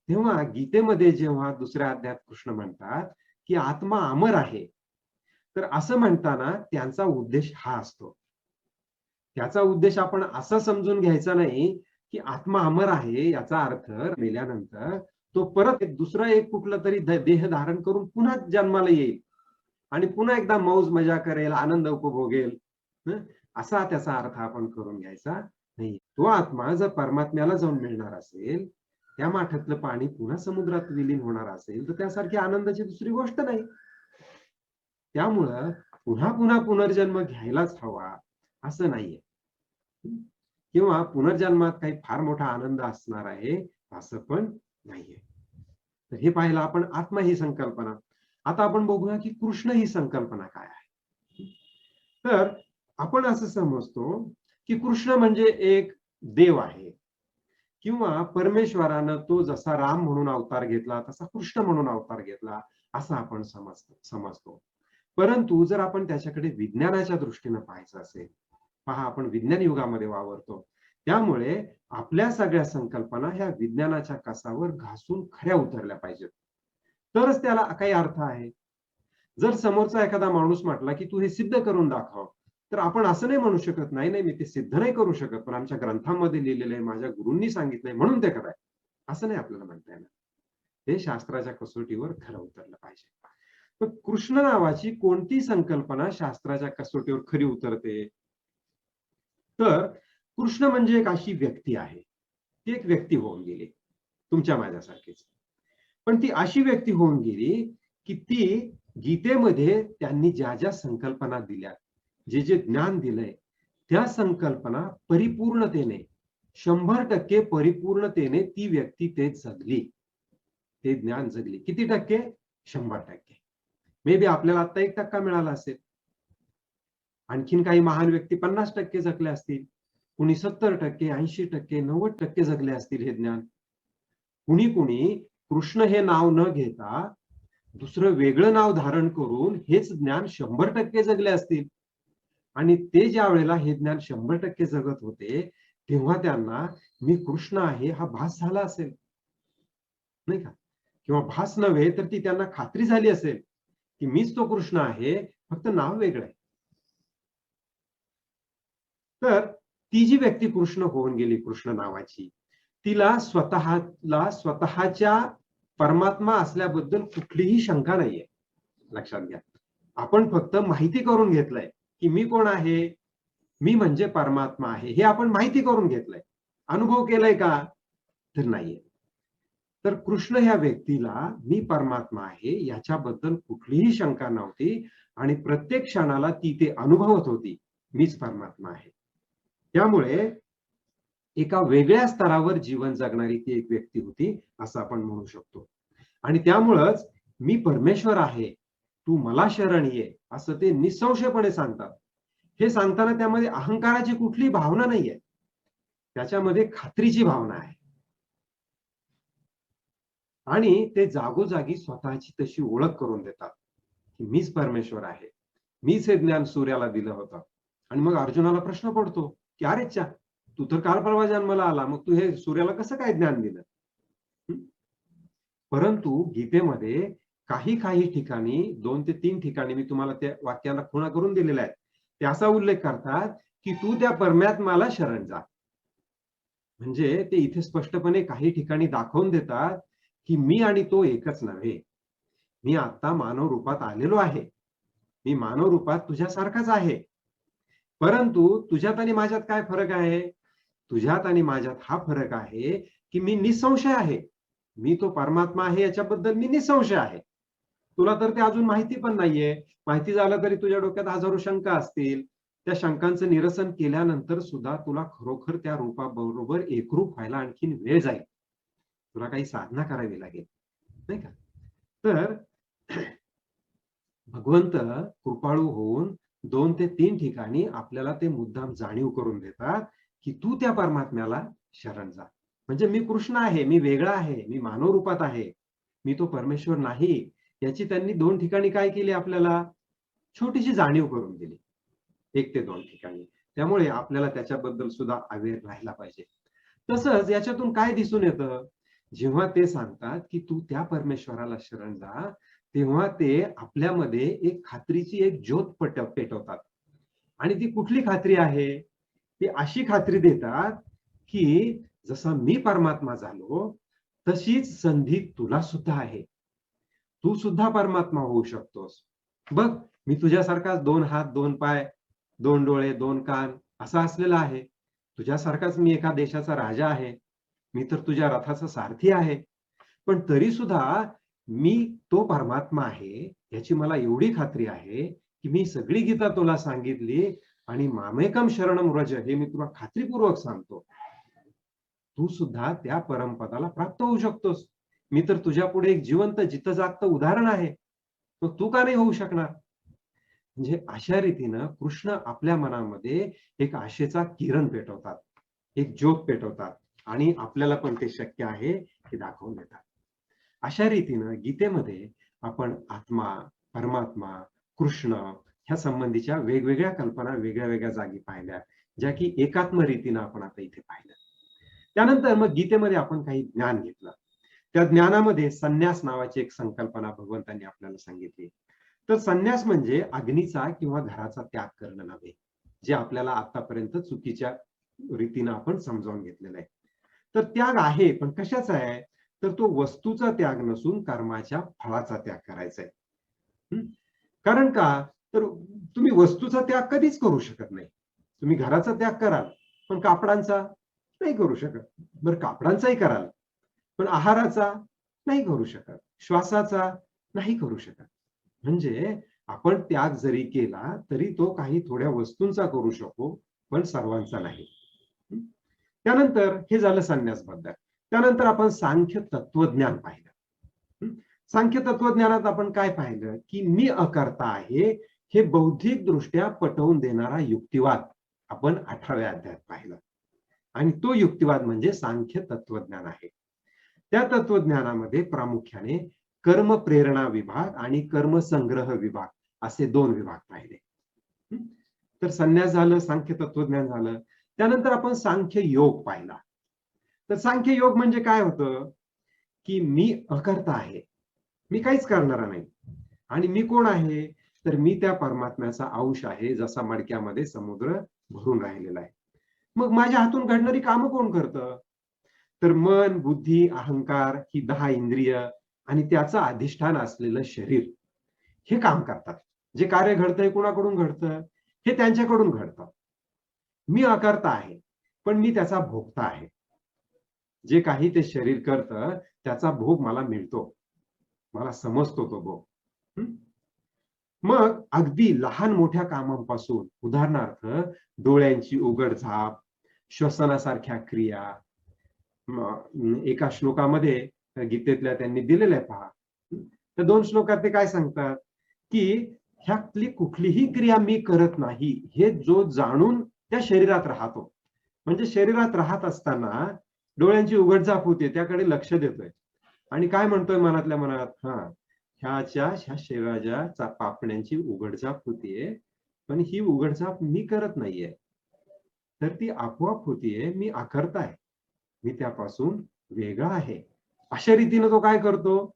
तेव्हा गीतेमध्ये जेव्हा दुसऱ्या अध्यायात कृष्ण म्हणतात की आत्मा अमर आहे, तर असं म्हणताना त्यांचा उद्देश हा असतो. त्याचा उद्देश आपण असा समजून घ्यायचा नाही की आत्मा अमर आहे याचा अर्थ मेल्यानंतर तो परत दुसरा एक कुठला तरी देह धारण करून पुन्हा जन्माला येईल आणि पुन्हा एकदा मौज मजा करेल, आनंद उपभोगेल. असा त्याचा अर्थ आपण करून घ्यायचा नाही. तो आत्मा जर परमात्म्याला जाऊन मिळणार असेल, त्या माठातलं पाणी पुन्हा समुद्रात विलीन होणार असेल, तर त्यासारखी आनंदाची दुसरी गोष्ट नाही. त्यामुळं पुन्हा पुन्हा पुनर्जन्म घ्यायलाच हवा असं नाहीये. किंवा पुनर्जन्मात काही फार मोठा आनंद असणार आहे असं पण नाहीये. तर हे पाहिलं आपण आत्मा ही संकल्पना. आता आपण बघूया की कृष्ण ही संकल्पना काय आहे. तर आपण असं समजतो की कृष्ण म्हणजे एक देव आहे किंवा परमेश्वरानं तो जसा राम म्हणून अवतार घेतला तसा कृष्ण म्हणून अवतार घेतला असं आपण समजतो. परंतु जर आपण त्याच्याकडे विज्ञानाच्या दृष्टीने पाहायचं असेल, पहा आपण विज्ञान युगामध्ये वावरतो, त्यामुळे आपल्या सगळ्या संकल्पना ह्या विज्ञानाच्या कसावर घासून खऱ्या उतरल्या पाहिजेत, तरच त्याला काही अर्थ आहे. जर समोरचा एखादा माणूस म्हटला की तू हे सिद्ध करून दाखव, तर आपण असं नाही म्हणू शकत, नाही नाही मी ते सिद्ध नाही करू शकत, पण आमच्या ग्रंथामध्ये लिहिलेलं आहे, माझ्या गुरूंनी सांगितलंय म्हणून ते कराय, असं नाही आपल्याला म्हणता येणार. हे शास्त्राच्या कसोटीवर खरं उतरलं पाहिजे. पण कृष्ण नावाची कोणती संकल्पना शास्त्राच्या कसोटीवर खरी उतरते? तर कृष्ण म्हणजे एक अशी व्यक्ती आहे, ती एक व्यक्ती होऊन गेली तुमच्या माझ्यासारखीच. पण ती अशी व्यक्ती होऊन गेली की ती गीतेमध्ये त्यांनी ज्या ज्या संकल्पना दिल्या, जे जे ज्ञान दिलंय, त्या संकल्पना परिपूर्णतेने 100% परिपूर्णतेने ती व्यक्ती ते जगली, ते ज्ञान जगली. किती टक्के? 100%. मे बी आपल्याला आता 1% मिळाला असेल, आणखीन काही महान व्यक्ती 50% जगले असतील, कुणी 70%, 80%, 90% जगले असतील हे ज्ञान. कुणी कुणी कृष्ण हे नाव न घेता दुसरं वेगळं नाव धारण करून हेच ज्ञान 100% जगले असतील. आणि ते ज्या वेळेला हे ज्ञान 100% जगत होते, तेव्हा त्यांना मी कृष्ण आहे हा भास झाला असेल, नाही का? किंवा भास नव्हे तर ती त्यांना खात्री झाली असेल, की मीच तो कृष्ण आहे, फक्त नाव वेगळं आहे. तर ती जी व्यक्ती कृष्ण होऊन गेली, कृष्ण नावाची, तिला स्वतःच्या परमात्मा असल्याबद्दल कुठलीही शंका नाहीये. लक्षात घ्या. आपण फक्त माहिती करून घेतलंय, की मी कोण आहे? मी म्हणजे परमात्मा आहे. हे आपण माहिती करून घेतलंय. अनुभव केलाय का? तर नाहीये. तर कृष्ण ह्या व्यक्तीला मी परमात्मा आहे याच्याबद्दल कुठलीही शंका नव्हती आणि प्रत्येक क्षणाला ती ते अनुभवत होती. मीच परमात्मा आहे. त्यामुळे एका वेगळ्या स्तरावर जीवन जगणारी ती एक व्यक्ती होती, असं आपण म्हणू शकतो. आणि त्यामुळंच मी परमेश्वर आहे, तू मला शरण ये, असं ते निःसंशयपणे सांगतात. हे सांगताना त्यामध्ये अहंकाराची कुठलीही भावना नाहीये. त्याच्यामध्ये खात्रीची भावना आहे. आणि ते जागोजागी स्वतःची तशी ओळख करून देतात, की मीच परमेश्वर आहे. मीच हे ज्ञान सूर्याला दिलं होतं. आणि मग अर्जुनाला प्रश्न पडतो, की "अरे च्या, तू तर काल परवा जन्माला आला, मग तू हे सूर्याला कसं काय ज्ञान दिलं?" हं. परंतु गीतेमध्ये काही काही ठिकाणी 2 ते 3 ठिकाणी मी तुम्हाला त्या वाक्याला खुणा करून दिलेल्या आहेत. ते असा उल्लेख करतात, की "तू त्या परमात्म्याला शरण जा." म्हणजे ते इथे स्पष्टपणे काही ठिकाणी दाखवून देतात, की मी आणि तो एकच नव्हे. मी आता मानव रूपात आलेलो आहे. मी मानव रूपात तुझ्यासारखाच आहे. परंतु तुझ्यात आणि माझ्यात काय फरक आहे? तुझ्यात आणि माझ्यात हा फरक आहे, की मी निसंशय आहे. मी तो परमात्मा आहे याच्याबद्दल मी निसंशय आहे. तुला तर ते अजून माहिती पण नाहीये. माहिती झालं तरी तुझ्या डोक्यात हजारो शंका असतील. त्या शंकांचं निरसन केल्यानंतर सुद्धा तुला खरोखर त्या रूपाबरोबर एकरूप व्हायला आणखीन वेळ जाईल. तुला काही साधना करावी लागेल, नाही का? तर भगवंत कृपाळू होऊन 2 ते 3 ठिकाणी आपल्याला ते मुद्दाम जाणीव करून देतात, की तू त्या परमात्म्याला शरण जा. म्हणजे मी कृष्ण आहे, मी वेगळा आहे, मी मानव रूपात आहे. मी तो परमेश्वर नाही. याची त्यांनी 2 ठिकाणी काय केली आपल्याला? छोटीशी जाणीव करून दिली. 1 ते 2 ठिकाणी. त्यामुळे आपल्याला त्याच्याबद्दल सुद्धा अवेअर राहायला पाहिजे. तसंच याच्यातून काय दिसून येतं? जेव्हा ते सांगतात, की तू त्या परमेश्वराला शरण जा, तेव्हा ते आपल्यामध्ये एक खात्रीची एक ज्योत पेटवतात. आणि ती कुठली खात्री आहे? ती अशी खात्री देतात, की जसा मी परमात्मा झालो, तशीच संधी तुला सुद्धा आहे. तू सुद्धा परमात्मा होऊ शकतोस. बघ, मी तुझ्यासारखाच 2 हात, 2 पाय, 2 डोळे, 2 कान असा असलेला आहे. तुझ्यासारखाच मी एका देशाचा राजा आहे. मी तर तुझ्या रथाचा सारथी आहे. पण तरी सुद्धा मी तो परमात्मा आहे, याची मला एवढी खात्री आहे, की मी सगळी गीता तुला सांगितली आणि मामेकम शरणम व्रज हे मी तुला खात्रीपूर्वक सांगतो. तू सुद्धा त्या परमपदाला प्राप्त होऊ शकतोस. मी तर तुझ्यापुढे एक जिवंत जितं जागतं उदाहरण आहे. मग तू का नाही होऊ शकणार? म्हणजे अशा रीतीनं कृष्ण आपल्या मनामध्ये एक आशेचा किरण पेटवतात. एक ज्योत पेटवतात आणि आपल्याला पण ते शक्य आहे हे दाखवून देतात. अशा रीतीनं गीतेमध्ये आपण आत्मा, परमात्मा, कृष्ण ह्या संबंधीच्या वेगवेगळ्या कल्पना वेगळ्या-वेगळ्या जागी पाहिल्या, ज्या की एकात्म रीतीनं आपण आता इथे पाहिल्या. त्यानंतर मग गीतेमध्ये आपण काही ज्ञान घेतलं. त्या ज्ञानामध्ये संन्यास नावाची एक संकल्पना भगवंतांनी आपल्याला सांगितली. तर संन्यास म्हणजे अग्नीचा किंवा घराचा त्याग करणं नव्हे, जे आपल्याला आतापर्यंत चुकीच्या रीतीनं आपण समजावून घेतलेलं आहे. तर त्याग आहे, पण कशाचा आहे? तर तो वस्तूचा त्याग नसून कर्माच्या फळाचा त्याग करायचा आहे. हं? कारण का? तर तुम्ही वस्तूचा त्याग कधीच करू शकत नाही. तुम्ही घराचा त्याग कराल, पण कापडांचा नाही करू शकत. बरं कापडांचाही कराल, पण आहाराचा नाही करू शकत. श्वासाचा नाही करू शकत. म्हणजे आपण त्याग जरी केला, तरी तो काही थोड्या वस्तूंचा करू शकतो, पण सर्वांचा नाही. हं. त्यानंतर हे झालं संन्यासबद्दल. त्यानंतर आपण सांख्य तत्वज्ञान पाहिलं. हं. सांख्य तत्वज्ञानात आपण काय पाहिलं, की मी अकर्ता आहे, हे बौद्धिकदृष्ट्या पटवून देणारा युक्तिवाद आपण 18व्या अध्यायात पाहिलं. आणि तो युक्तिवाद म्हणजे सांख्य तत्वज्ञान आहे. त्या तत्वज्ञानामध्ये प्रामुख्याने कर्म प्रेरणा विभाग आणि कर्म संग्रह विभाग असे 2 विभाग पाहिले. तर संन्यास झालं, सांख्य तत्वज्ञान झालं. त्यानंतर आपण सांख्य योग पाहिला. तर सांख्य योग म्हणजे काय होतं, की मी अकर्ता आहे, मी काहीच करणारा नाही. आणि मी कोण आहे, तर मी त्या परमात्म्याचा अंश आहे, जसा मडक्यामध्ये समुद्र भरून राहिलेला आहे. मग माझ्या हातून घडणारी कामं कोण करतं, तर मन, बुद्धी, अहंकार ही 10 इंद्रिय आणि त्याचं अधिष्ठान असलेलं शरीर हे काम करतात. जे कार्य घडतंय कुणाकडून घडतं, हे त्यांच्याकडून घडतं. मी अकर्ता आहे, पण मी त्याचा भोगता आहे. जे काही ते शरीर करतं त्याचा भोग मला मिळतो, मला समजतो तो भोग. मग अगदी लहान मोठ्या कामांपासून, उदाहरणार्थ डोळ्यांची उघडझाप, श्वसनासारख्या क्रिया, एका श्लोकामध्ये गीतेतल्या त्यांनी दिलेल्या पहा. त्या 2 श्लोकात ते काय सांगतात, की ह्यातली कुठलीही क्रिया मी करत नाही हे जो जाणून त्या शरीरात राहतो. म्हणजे शरीरात राहत असताना डोळ्यांची उघडझाप होते, त्याकडे लक्ष देतोय आणि काय म्हणतोय मनातल्या मनात, ह्या शरीराच्या पापण्यांची उघडझाप होतीये, पण ही उघडझाप मी करत नाहीये, तर ती आपोआप होतीये, मी अकर्ता आहे, मी त्यापासून वेगळा आहे. अशा रीतीने तो काय करतो,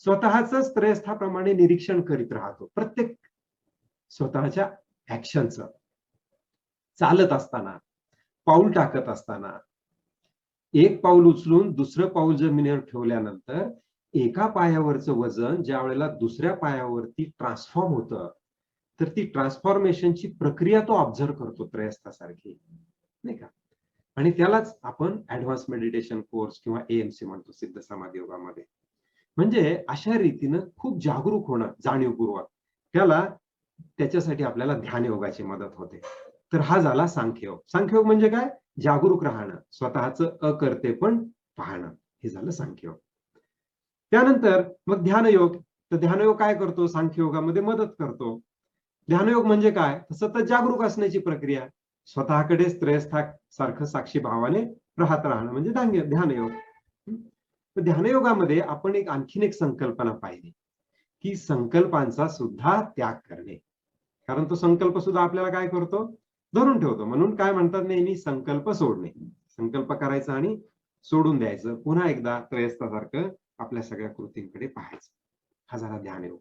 स्वतःच त्रयस्थाप्रमाणे निरीक्षण करीत राहतो. प्रत्येक स्वतःच्या ऍक्शनचं, चालत असताना, पाऊल टाकत असताना, एक पाऊल उचलून दुसरं पाऊल जमिनीवर ठेवल्यानंतर एका पायावरचं वजन ज्या वेळेला दुसऱ्या पायावरती ट्रान्सफॉर्म होतं, तर ती ट्रान्सफॉर्मेशनची प्रक्रिया तो ऑब्झर्व करतो त्रयस्थासारखी, नाही का? आणि त्यालाच आपण ऍडव्हान्स मेडिटेशन कोर्स किंवा एएमसी म्हणतो सिद्ध समाधी योगामध्ये. म्हणजे अशा रीतीनं खूप जागरूक होणं जाणीवपूर्वक, त्याच्यासाठी आपल्याला ध्यान योगाची मदत होते. तर हा झाला सांख्ययोग. सांख्ययोग म्हणजे काय, जागरूक राहणं, स्वतःचं अकर्तेपण पाहणं, हे झालं सांख्ययोग. त्यानंतर मग ध्यानयोग. तर ध्यानयोग काय करतो, सांख्ययोगामध्ये मदत करतो. ध्यानयोग म्हणजे काय, सतत जागरूक असण्याची प्रक्रिया, स्वतःकडेच त्रयस्थासारखं साक्षी भावाने राहत राहणं म्हणजे ध्यानयोग. ध्यानयोगामध्ये आपण आणखीन एक संकल्पना पाहिली, की संकल्पांचा सुद्धा त्याग करणे. कारण तो संकल्प सुद्धा आपल्याला काय करतो, धरून ठेवतो. म्हणून काय म्हणतात नेहमी, संकल्प सोडणे. संकल्प करायचा आणि सोडून द्यायचं, पुन्हा एकदा त्रयस्थासारखं आपल्या सगळ्या कृतींकडे पाहायचं. हा झाला ध्यानयोग.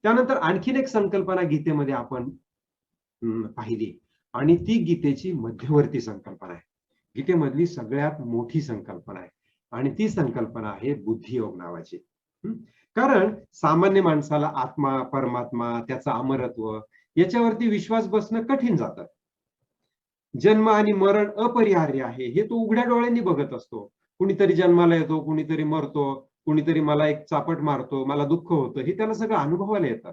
त्यानंतर आणखीन एक संकल्पना गीतेमध्ये आपण पाहिली आणि ती गीतेची मध्यवर्ती संकल्पना आहे. गीतेमधली सगळ्यात मोठी संकल्पना आहे आणि ती संकल्पना आहे बुद्धियोग नावाची. कारण सामान्य माणसाला आत्मा, परमात्मा, त्याचं अमरत्व याच्यावरती विश्वास बसणं कठीण जातं. जन्म आणि मरण अपरिहार्य आहे हे तो उघड्या डोळ्यांनी बघत असतो. कुणीतरी जन्माला येतो, कुणीतरी मरतो, कुणीतरी मला एक चापट मारतो, मला दुःख होतं, हे त्याला सगळं अनुभवायला येतं.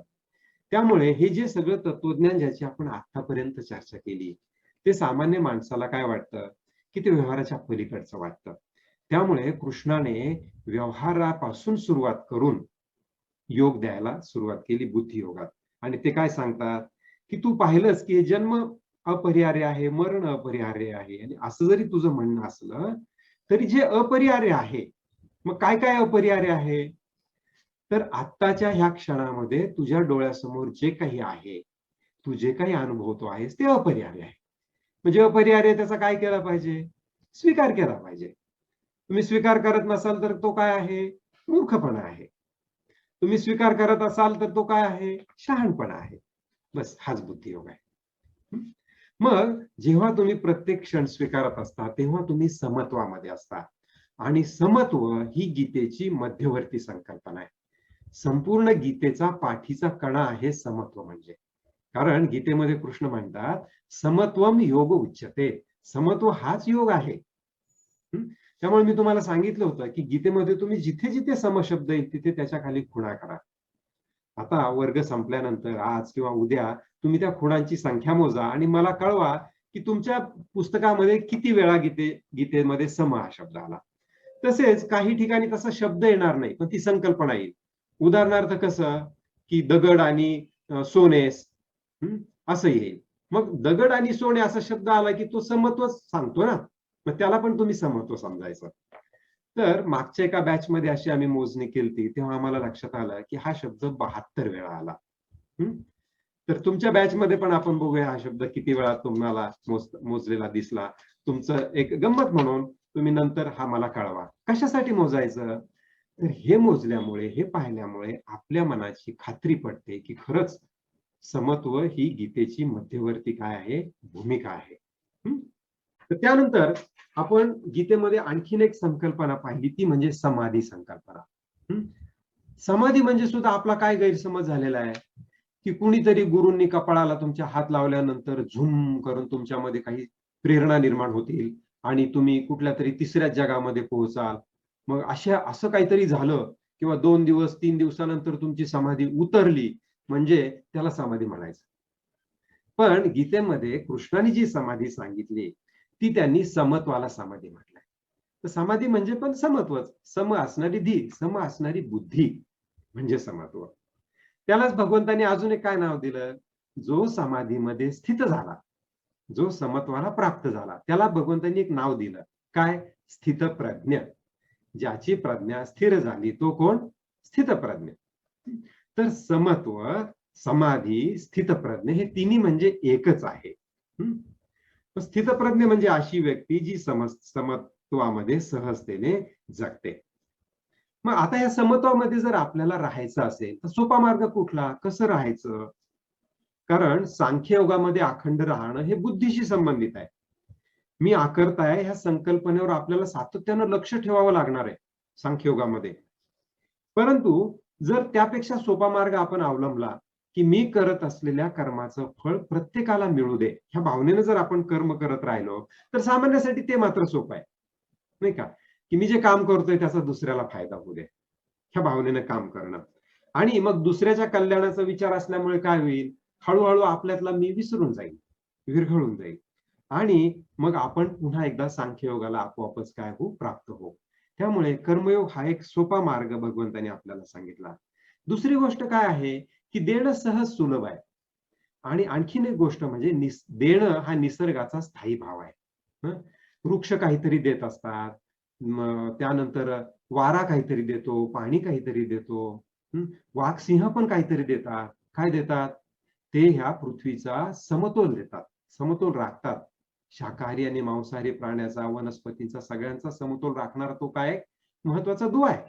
त्यामुळे हे जे सगळं तत्वज्ञान ज्याची आपण आतापर्यंत चर्चा केली, ते सामान्य माणसाला काय वाटतं, की ते व्यवहाराच्या पलीकडचं वाटतं. त्यामुळे कृष्णाने व्यवहारापासून सुरुवात करून योग द्यायला सुरुवात केली बुद्धियोगात. आणि ते काय सांगतात, की तू पाहिलंस की जन्म अपरिहार्य आहे, मरण अपरिहार्य आहे, आणि असं जरी तुझं म्हणणं असलं तरी जे अपरिहार्य आहे, मग काय काय अपरिहार्य आहे, तर आत्ताच्या ह्या क्षणामध्ये तुझ्या डोळ्यासमोर जे काही आहे, तू जे काही अनुभवतो आहेस ते अपरिहार्य आहे. म्हणजे अपरिहार्य त्याचा काय केला पाहिजे, स्वीकार केला पाहिजे. तुम्ही स्वीकार करत नसाल तर तो काय आहे, मूर्खपणा आहे. तुम्ही स्वीकार करत असाल तर तो काय आहे, शहाणपणा आहे. बस हाच बुद्धियोग आहे. मग जेव्हा तुम्ही प्रत्येक क्षण स्वीकारत असता तेव्हा तुम्ही समत्वामध्ये असता, आणि समत्व ही गीतेची मध्यवर्ती संकल्पना आहे. संपूर्ण गीतेचा पाठीचा कणा आहे समत्व म्हणजे. कारण गीतेमध्ये कृष्ण म्हणतात समत्वम योग उच्यते, समत्व हाच योग आहे. त्यामुळे मी तुम्हाला सांगितलं होतं की गीतेमध्ये तुम्ही जिथे जिथे समशब्द येईल तिथे त्याच्या खाली खुणा करा. आता वर्ग संपल्यानंतर आज किंवा उद्या तुम्ही त्या खुणांची संख्या मोजा आणि मला कळवा की तुमच्या पुस्तकामध्ये किती वेळा गीतेमध्ये सम हा शब्द आला. तसेच काही ठिकाणी तसा शब्द येणार नाही, पण ती संकल्पना येईल. उदाहरणार्थ कसं, की दगड आणि सोनेस असं येईल. मग दगड आणि सोने असा शब्द आला की तो समत्व सांगतो ना, मग त्याला पण तुम्ही समत्व समजायचं. तर मागच्या एका बॅचमध्ये अशी आम्ही मोजणी केली तेव्हा आम्हाला लक्षात आलं की हा शब्द 72 वेळा आला. तर तुमच्या बॅचमध्ये पण आपण बघूया हा शब्द किती वेळा तुम्हाला मोजलेला दिसला. तुमचं एक गंमत म्हणून तुम्ही नंतर हा मला कळवा. कशासाठी मोजायचं? तर हे मोजल्यामुळे, हे पाहिल्यामुळे आपल्या मनाची खात्री पडते की खरंच समत्व ही गीतेची मध्यवर्ती काय आहे? भूमिका आहे. तर त्यानंतर आपण गीतेमध्ये आणखीन एक संकल्पना पाहिली ती म्हणजे समाधी संकल्पना. समाधी म्हणजे सुद्धा आपला काय गैरसमज झालेला आहे की कुणीतरी गुरूंनी कपाळाला तुमच्या हात लावल्यानंतर झूम करून तुमच्यामध्ये काही प्रेरणा निर्माण होतील आणि तुम्ही कुठल्या तरी तिसऱ्या जगामध्ये पोहोचाल. मग असं काहीतरी झालं किंवा 2 दिवस 3 दिवसानंतर तुमची समाधी उतरली म्हणजे त्याला समाधी म्हणायचं. पण गीतेमध्ये कृष्णाने जी समाधी सांगितली ती त्यांनी समत्वाला समाधी म्हटलंय. तर समाधी म्हणजे पण समत्वच. सम असणारी सम असणारी बुद्धी म्हणजे समत्व. त्यालाच भगवंतांनी अजून एक काय नाव दिलं? जो समाधीमध्ये स्थित झाला, जो समत्वाला प्राप्त झाला, त्याला भगवंतांनी एक नाव दिलं. काय? स्थितप्रज्ञ. ज्याची प्रज्ञा स्थिर झाली तो कोण? स्थितप्रज्ञ. तर समत्व, समाधी, स्थितप्रज्ञ हे तिन्ही म्हणजे एकच आहे. स्थितप्रज्ञ म्हणजे अशी व्यक्ती जी समत्वामध्ये सहजतेने जगते. मग आता या समत्वामध्ये जर आपल्याला राहायचं असेल तर सोपा मार्ग कुठला? कसं राहायचं? कारण सांख्ययोगामध्ये अखंड राहणं हे बुद्धीशी संबंधित आहे. मी आकर्त आहे ह्या संकल्पनेवर आपल्याला सातत्यानं लक्ष ठेवावं लागणार आहे सांख्ययोगामध्ये. परंतु जर त्यापेक्षा सोपा मार्ग आपण अवलंबला की मी करत असलेल्या कर्माचं फळ प्रत्येकाला मिळू दे ह्या भावनेनं जर आपण कर्म करत राहिलो तर सामान्यासाठी ते मात्र सोपं आहे, नाही का? की मी जे काम करतोय त्याचा दुसऱ्याला फायदा होऊ दे ह्या भावनेनं काम करणं. आणि मग दुसऱ्याच्या कल्याणाचा विचार असल्यामुळे काय होईल? हळूहळू आपल्यातला मी विसरून जाईल, विरघळून जाईल आणि मग आपण पुन्हा एकदा सांख्ययोगाला आपोआपच काय होऊ? प्राप्त होऊ. त्यामुळे कर्मयोग हा एक सोपा मार्ग भगवंतांनी आपल्याला सांगितला. दुसरी गोष्ट काय आहे की देणं सहज सुलभ आहे. आणि आणखीन एक गोष्ट म्हणजे देणं हा निसर्गाचा स्थायी भाव आहे. वृक्ष काहीतरी देत असतात, त्यानंतर वारा काहीतरी देतो, पाणी काहीतरी देतो. वाघ सिंह पण काहीतरी देतात. काय देतात? ते ह्या पृथ्वीचा समतोल देतात, समतोल राखतात. शाकाहारी आणि मांसाहारी प्राण्याचा, वनस्पतींचा सगळ्यांचा समतोल राखणारा तो काय महत्वाचा दुवा आहे.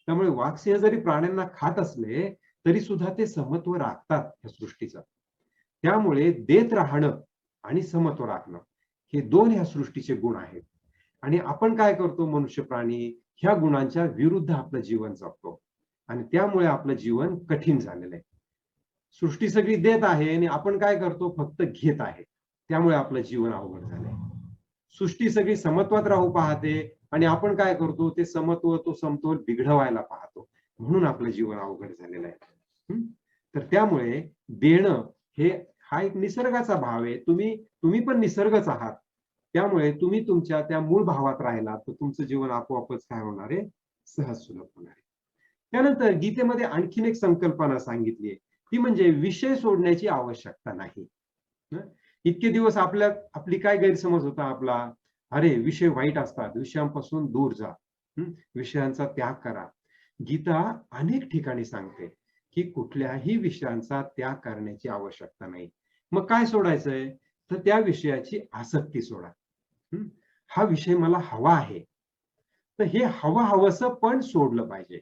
त्यामुळे वाघ सिंह जरी प्राण्यांना खात असले तरी सुद्धा ते समत्व राखतात या सृष्टीचं. त्यामुळे देत राहणं आणि समत्व राखणं हे दोन ह्या सृष्टीचे गुण आहेत. आणि आपण काय करतो? मनुष्य प्राणी ह्या गुणांच्या विरुद्ध आपलं जीवन जगतो आणि त्यामुळे आपलं जीवन कठीण झालेलं आहे. सृष्टी सगळी देत आहे आणि आपण काय करतो? फक्त घेत आहे. त्यामुळे आपलं जीवन अवघड झालंय. सृष्टी सगळी समत्वात राहू पाहते आणि आपण काय करतो? ते समत्व, तो समतोल बिघडवायला पाहतो. म्हणून आपलं जीवन अवघड झालेलं आहे. तर त्यामुळे देणं हे हा एक निसर्गाचा भाव आहे. तुम्ही पण निसर्गच आहात. त्यामुळे तुम्ही तुमच्या त्या मूळ भावात राहिलात तर तुमचं जीवन आपोआपच काय होणार आहे? सहज सुलभ होणार आहे. त्यानंतर गीतेमध्ये आणखीन एक संकल्पना सांगितली आहे. ती म्हणजे विषय सोडण्याची आवश्यकता नाही. इतके दिवस आपली काय गैरसमज होता आपला? अरे विषय वाईट असतात, विषयांपासून दूर जा. विषयांचा त्याग करा. गीता अनेक ठिकाणी सांगते की कुठल्याही विषयांचा त्याग करण्याची आवश्यकता नाही. मग काय सोडायचंय? तर त्या विषयाची आसक्ती सोडा. हा विषय मला हवा आहे. तर हे हवंसं पण सोडलं पाहिजे.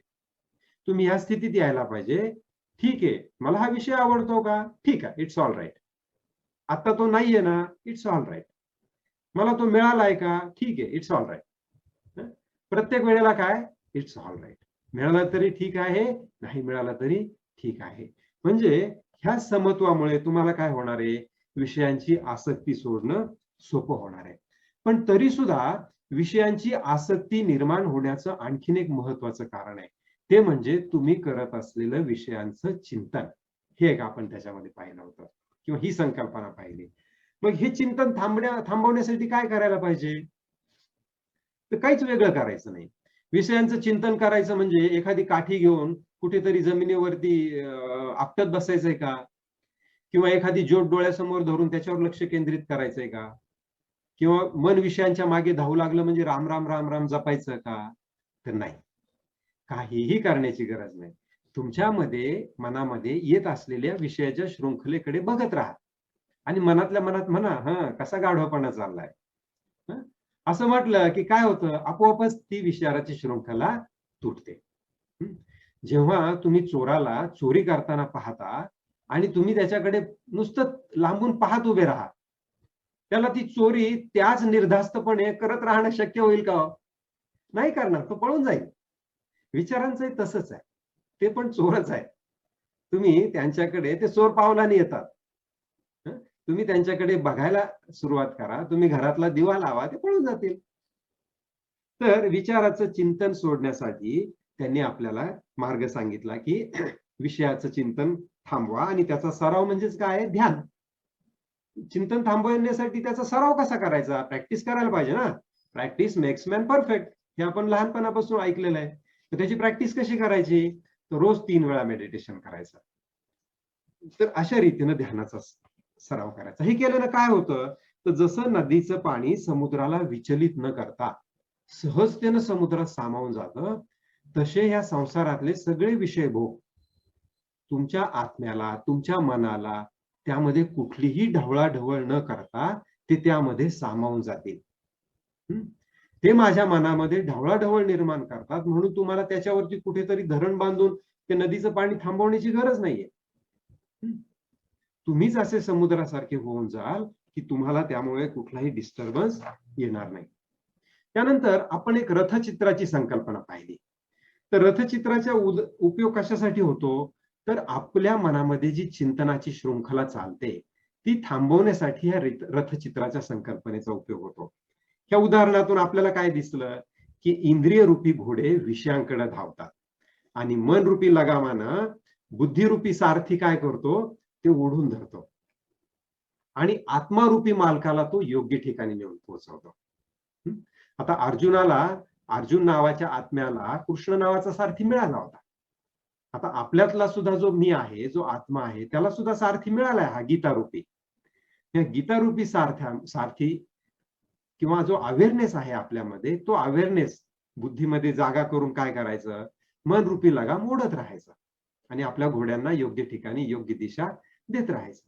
तुम्ही या स्थितीत यायला पाहिजे. ठीक आहे, मला हा विषय आवडतो का? ठीक आहे, इट्स ऑल राईट. आता तो नाहीये ना? It's all right. मला तो मिळालाय का? ठीक आहे, इट्स ऑल राईट. प्रत्येक वेळेला काय? It's all right. मिळाला तरी ठीक आहे, नाही मिळाला तरी ठीक आहे. म्हणजे ह्या समत्वामुळे तुम्हाला काय होणार आहे? विषयांची आसक्ती सोडणं सोपं होणार आहे. पण तरी सुद्धा विषयांची आसक्ती निर्माण होण्याचं आणखीन एक महत्वाचं कारण आहे. ते म्हणजे तुम्ही करत असलेलं विषयांचं चिंतन. हे एक आपण त्याच्यामध्ये पाहिलं होतं किंवा ही संकल्पना पाहिली. मग हे चिंतन थांबवण्यासाठी काय करायला पाहिजे? तर काहीच वेगळं करायचं नाही. विषयांचं चिंतन करायचं म्हणजे एखादी काठी घेऊन कुठेतरी जमिनीवरती आपटत बसायचंय का? किंवा एखादी ज्योत डोळ्यासमोर धरून त्याच्यावर लक्ष केंद्रित करायचंय का? किंवा मन विषयांच्या मागे धावू लागलं म्हणजे राम राम राम राम जपायचं का? तर नाही, काहीही करण्याची गरज नाही. तुमच्यामध्ये मनामध्ये येत असलेल्या विषयाच्या शृंखलेकडे बघत राहा आणि मनातल्या मनात म्हणा, कसा गाढवापणा चाललाय. हं? असं म्हटलं की काय होतं, आपोआपच ती विचाराची शृंखला तुटते. हं? जेव्हा तुम्ही चोराला चोरी करताना पाहता आणि तुम्ही त्याच्याकडे नुसतं लांबून पाहत उभे राहा, त्याला ती चोरी त्याच निर्धास्तपणे करत राहणं शक्य होईल का हो? नाही करणार, तो पळून जाईल. विचारांचंही तसंच आहे. ते पण चोरच आहे. तुम्ही त्यांच्याकडे ते चोर पावलाने येतात. हं? तुम्ही त्यांच्याकडे बघायला सुरुवात करा. तुम्ही घरातला दिवा लावा, ते पळून जातील. तर विचाराचं चिंतन सोडण्यासाठी त्यांनी आपल्याला मार्ग सांगितला, की विषयाचं चिंतन थांबवा आणि त्याचा सराव म्हणजेच काय आहे? ध्यान. चिंतन थांबवण्यासाठी त्याचा सराव कसा करायचा? प्रॅक्टिस करायला पाहिजे ना. Practice makes man perfect. हे आपण लहानपणापासून ऐकलेलं आहे. तर त्याची प्रॅक्टिस कशी करायची? तर रोज 3 वेळा मेडिटेशन करायचं. तर अशा रीतीनं ध्यानाचा सराव करायचा. हे केल्यानं काय होतं? तर जसं नदीचं पाणी समुद्राला विचलित न करता सहजतेनं समुद्रात सामावून जातं, तसे या संसारातले सगळे विषयभोग तुमच्या आत्म्याला, तुमच्या मनाला त्यामध्ये कुठलीही ढवळाढवळ न करता ते त्यामध्ये सामावून जातील. हं. ते माझ्या मनामध्ये ढवळाढवळ निर्माण करतात म्हणून तुम्हाला त्याच्यावरती कुठेतरी धरण बांधून ते नदीचं पाणी थांबवण्याची गरज नाहीये. हं. तुम्हीच असे समुद्रासारखे होऊन जाल, की तुम्हाला त्यामुळे कुठलाही डिस्टर्बन्स येणार नाही. त्यानंतर आपण एक रथचित्राची संकल्पना पाहिली. तर रथचित्राचा उपयोग कशासाठी होतो? तर आपल्या मनामध्ये जी चिंतनाची शृंखला चालते, ती थांबवण्यासाठी या रथचित्राच्या संकल्पनेचा उपयोग होतो. ह्या उदाहरणातून आपल्याला काय दिसलं, की इंद्रियरूपी घोडे विषयांकडे धावतात आणि मनरूपी लगामानं बुद्धिरूपी सारथी काय करतो? ते ओढून धरतो आणि आत्मारूपी मालकाला तो योग्य ठिकाणी नेऊन पोहोचवतो. हं? आता अर्जुन नावाच्या आत्म्याला कृष्ण नावाचा सारथी मिळाला होता. आता आपल्यातला सुद्धा जो मी आहे, जो आत्मा आहे, त्याला सुद्धा सारथी मिळालाय हा गीतारूपी. या गीतारूपी सारथी किंवा जो अवेअरनेस आहे आपल्यामध्ये, तो अवेअरनेस बुद्धीमध्ये जागा करून काय करायचं? मनरूपी लगाम ओढत राहायचं आणि आपल्या घोड्यांना योग्य ठिकाणी योग्य दिशा देत राहायचं.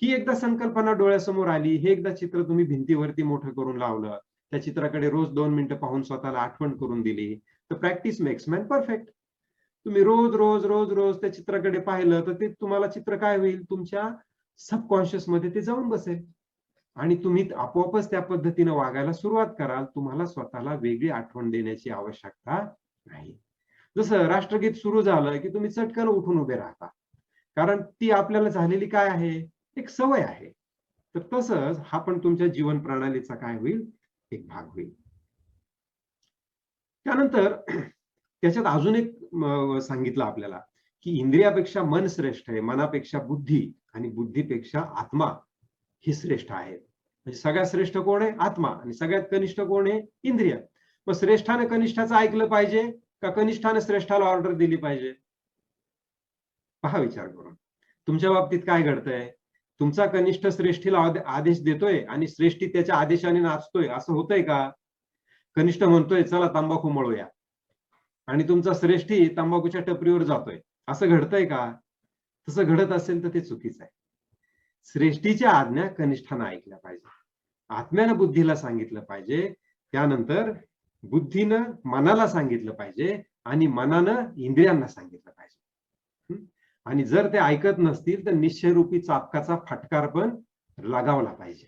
ही एकदा संकल्पना डोळ्यासमोर आली, हे एकदा चित्र तुम्ही भिंतीवरती मोठं करून लावलं, त्या चित्राकडे रोज 2 मिनिटं पाहून स्वतःला आठवण करून दिली, तर प्रॅक्टिस मेक्स मॅन परफेक्ट. तुम्ही रोज त्या चित्राकडे पाहिलं, तर ते तुम्हाला चित्र काय होईल? तुमच्या सबकॉन्शियस मध्ये ते जाऊन बसेल आणि तुम्ही आपोआपच त्या पद्धतीनं वागायला सुरुवात कराल. तुम्हाला स्वतःला वेगळी आठवण देण्याची आवश्यकता नाही. जसं राष्ट्रगीत सुरू झालं, की तुम्ही चटकन उठून उभे राहता. कारण ती आपल्याला झालेली काय आहे? एक सवय आहे. तर तसंच हा पण तुमच्या जीवन प्रणालीचा काय होईल? एक भाग होईल. त्यानंतर त्याच्यात अजून एक सांगितलं आपल्याला, की इंद्रियापेक्षा मन श्रेष्ठ आहे, मनापेक्षा बुद्धी आणि बुद्धीपेक्षा आत्मा हे श्रेष्ठ आहे. म्हणजे सगळ्यात श्रेष्ठ कोण आहे? आत्मा आणि सगळ्यात कनिष्ठ कोण आहे? इंद्रिय. मग श्रेष्ठाने कनिष्ठाचं ऐकलं पाहिजे का कनिष्ठाने श्रेष्ठाला ऑर्डर दिली पाहिजे? पहा विचार करून. तुमच्या बाबतीत काय घडतंय? तुमचा कनिष्ठ श्रेष्ठीला आदेश देतोय आणि श्रेष्ठी त्याच्या आदेशाने नाचतोय, असं होतंय का? कनिष्ठ म्हणतोय, "चला तंबाखू मळूया." आणि तुमचा श्रेष्ठी तंबाखूच्या टपरीवर जातोय. असं घडतंय का? तसं घडत असेल तर ते चुकीचं आहे. श्रेष्ठीच्या आज्ञा कनिष्ठानं ऐकल्या पाहिजे. आत्म्यानं बुद्धीला सांगितलं पाहिजे. त्यानंतर बुद्धीनं मनाला सांगितलं पाहिजे आणि मनानं इंद्रियांना सांगितलं पाहिजे. हं? आणि जर ते ऐकत नसतील तर निश्चयरूपी चाबकाचा फटकार पण लगावला पाहिजे.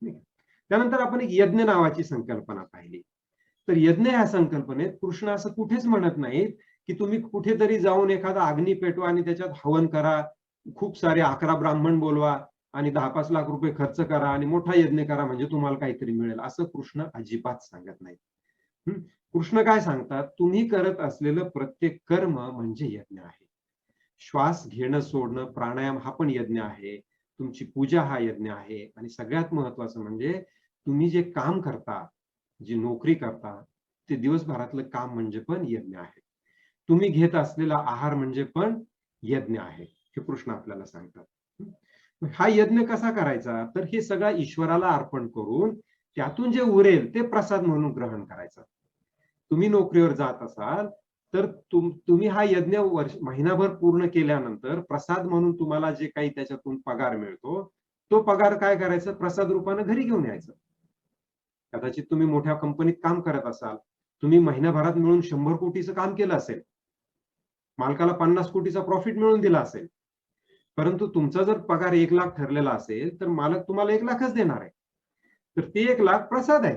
त्यानंतर आपण एक यज्ञ नावाची संकल्पना पाहिली. तर यज्ञ ह्या संकल्पनेत कृष्ण असं कुठेच म्हणत नाहीत, की तुम्ही कुठेतरी जाऊन एखादा अग्नी पेटवा आणि त्याच्यात हवन करा, खूप सारे 11 ब्राह्मण बोलवा आणि 10-5 लाख रुपये खर्च करा आणि मोठा यज्ञ करा म्हणजे तुम्हाला काहीतरी मिळेल. असं कृष्ण अजिबात सांगत नाहीत. कृष्ण काय सांगतात? तुम्ही करत असलेलं प्रत्येक कर्म म्हणजे यज्ञ आहे. श्वास घेणं सोडणं, प्राणायाम हा पण यज्ञ आहे. तुमची पूजा हा यज्ञ आहे आणि सगळ्यात महत्वाचं म्हणजे तुम्ही जे काम करता, जी नोकरी करता, ते दिवसभरातलं काम म्हणजे पण यज्ञ आहे. तुम्ही घेत असलेला आहार म्हणजे पण यज्ञ आहे. हे कृष्ण आपल्याला सांगतात. हा यज्ञ कसा करायचा? तर हे सगळं ईश्वराला अर्पण करून त्यातून जे उरेल ते प्रसाद म्हणून ग्रहण करायचं. तुम्ही नोकरीवर जात असाल तर तुम्ही हा यज्ञ महिनाभर पूर्ण केल्यानंतर प्रसाद म्हणून तुम्हाला जे काही त्याच्यातून पगार मिळतो, तो पगार काय करायचं, प्रसाद रूपाने घरी घेऊन यायचं. कदाचित तुम्ही मोठ्या कंपनीत काम करत असाल, तुम्ही महिनाभरात मिळून 100 कोटीचं काम केलं असेल, मालकाला 50 कोटीचा प्रॉफिट मिळून दिला असेल, परंतु तुमचा जर पगार 1,00,000 ठरलेला असेल तर मालक तुम्हाला 1,00,000च देणार आहे. तर ते 1,00,000 प्रसाद आहे.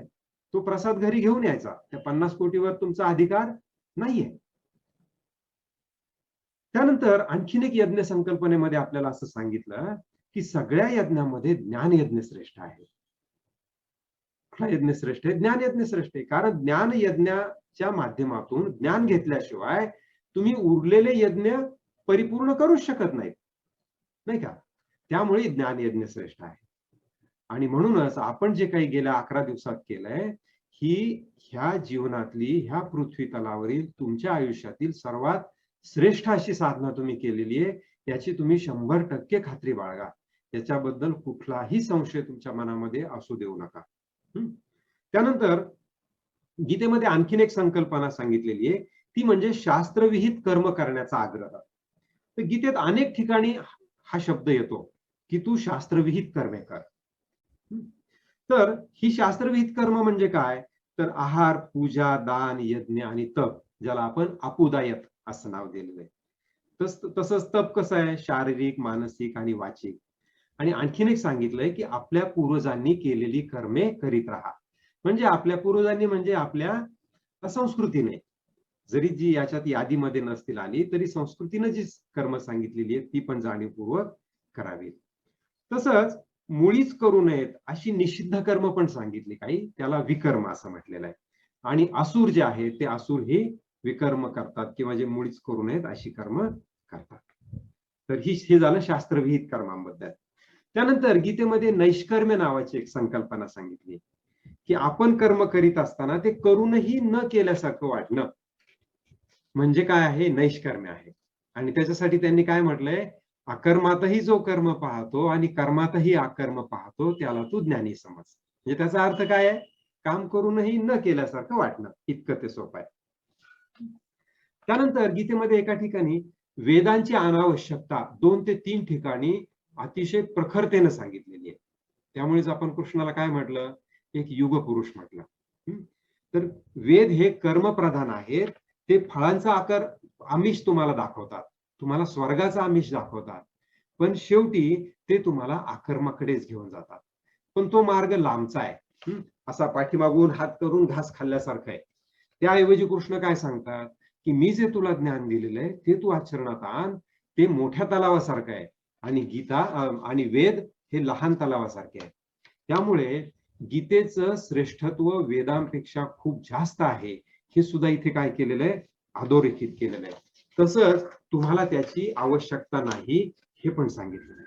तो प्रसाद घरी घेऊन यायचा. त्या 50 कोटीवर तुमचा अधिकार नाहीये. त्यानंतर आणखीन एक यज्ञ संकल्पनेमध्ये आपल्याला असं सांगितलं की सगळ्या यज्ञामध्ये ज्ञान यज्ञ श्रेष्ठ आहे. कुठला यज्ञ श्रेष्ठ आहे? ज्ञान यज्ञ श्रेष्ठ आहे. कारण ज्ञान यज्ञाच्या माध्यमातून ज्ञान घेतल्याशिवाय तुम्ही उरलेले यज्ञ परिपूर्ण करूच शकत नाहीत, नाही का? त्यामुळे ज्ञान यज्ञ श्रेष्ठ आहे. आणि म्हणूनच आपण जे काही गेल्या 11 दिवसात केलंय, ही ह्या जीवनातली, ह्या पृथ्वी तलावरील तुमच्या आयुष्यातील सर्वात श्रेष्ठ अशी साधना तुम्ही केलेली आहे. याची तुम्ही 100% खात्री बाळगा. त्याच्याबद्दल कुठलाही संशय तुमच्या मनामध्ये असू देऊ नका. त्यानंतर गीतेमध्ये आणखीन एक संकल्पना सांगितलेली आहे, ती म्हणजे शास्त्रविहित कर्म करण्याचा आग्रह. तर गीतेत अनेक ठिकाणी हा शब्द येतो की तू शास्त्रविहित कर्मे कर. तर ही शास्त्रविहित कर्म म्हणजे काय? तर आहार, पूजा, दान, यज्ञ आणि तप, ज्याला आपण आपुदायत असं नाव दिलेलं आहे. तसंच तप कसं आहे? शारीरिक, मानसिक आणि वाचिक. आणि आणखीन एक सांगितलंय की आपल्या पूर्वजांनी केलेली कर्मे करीत राहा. म्हणजे आपल्या पूर्वजांनी म्हणजे आपल्या संस्कृतीने, जरी जी याच्यात यादीमध्ये नसतील आली तरी संस्कृतीने जी कर्म सांगितलेली आहेत ती पण जाणीवपूर्वक करावी. तसंच मुळीच करू नयेत अशी निषिद्ध कर्म पण सांगितली काही, त्याला विकर्म असं म्हटलेलं आहे. आणि असुर जे आहे ते असुर हे विकर्म करतात किंवा जे मुळीच करू नयेत अशी कर्म करतात. तर हे झालं शास्त्रविहित कर्मांबद्दल. त्यानंतर गीतेमध्ये नैष्कर्म्य नावाची एक संकल्पना सांगितली की आपण कर्म करीत असताना ते करूनही न केल्यासारखं वाटणं म्हणजे काय आहे? नैष्कर्म्य आहे. आणि त्याच्यासाठी त्यांनी काय म्हटलंय? अकर्मातही जो कर्म पाहतो आणि कर्मातही अकर्म पाहतो त्याला तू ज्ञानी समज. म्हणजे त्याचा अर्थ काय आहे? काम करूनही न केल्यासारखं वाटणं, इतकं ते सोपं आहे. त्यानंतर गीतेमध्ये एका ठिकाणी वेदांची अनावश्यकता 2 ते 3 ठिकाणी अतिशय प्रखरतेने सांगितलेली आहे. त्यामुळेच आपण कृष्णाला काय म्हटलं? एक युग पुरुष म्हटलं. तर वेद हे कर्मप्रधान आहेत. ते फळांचा आमिष तुम्हाला दाखवतात, तुम्हाला स्वर्गाचा आमिष दाखवतात, पण शेवटी ते तुम्हाला अकर्माकडेच घेऊन जातात. पण तो मार्ग लांबचा आहे, असा पाठीमागून हात करून घास खाल्ल्यासारखा आहे. त्याऐवजी कृष्ण काय सांगतात की मी जे तुला ज्ञान दिलेलं आहे ते तू आचरणात आण. ते मोठ्या तलावासारखं आहे आणि गीता आणि वेद हे लहान तलावासारखे आहे. त्यामुळे गीतेचं श्रेष्ठत्व वेदांपेक्षा खूप जास्त आहे हे सुद्धा इथे काय केलेलं आहे? अधोरेखित केलेलं आहे. तसंच तुम्हाला त्याची आवश्यकता नाही हे पण सांगितलेलं आहे.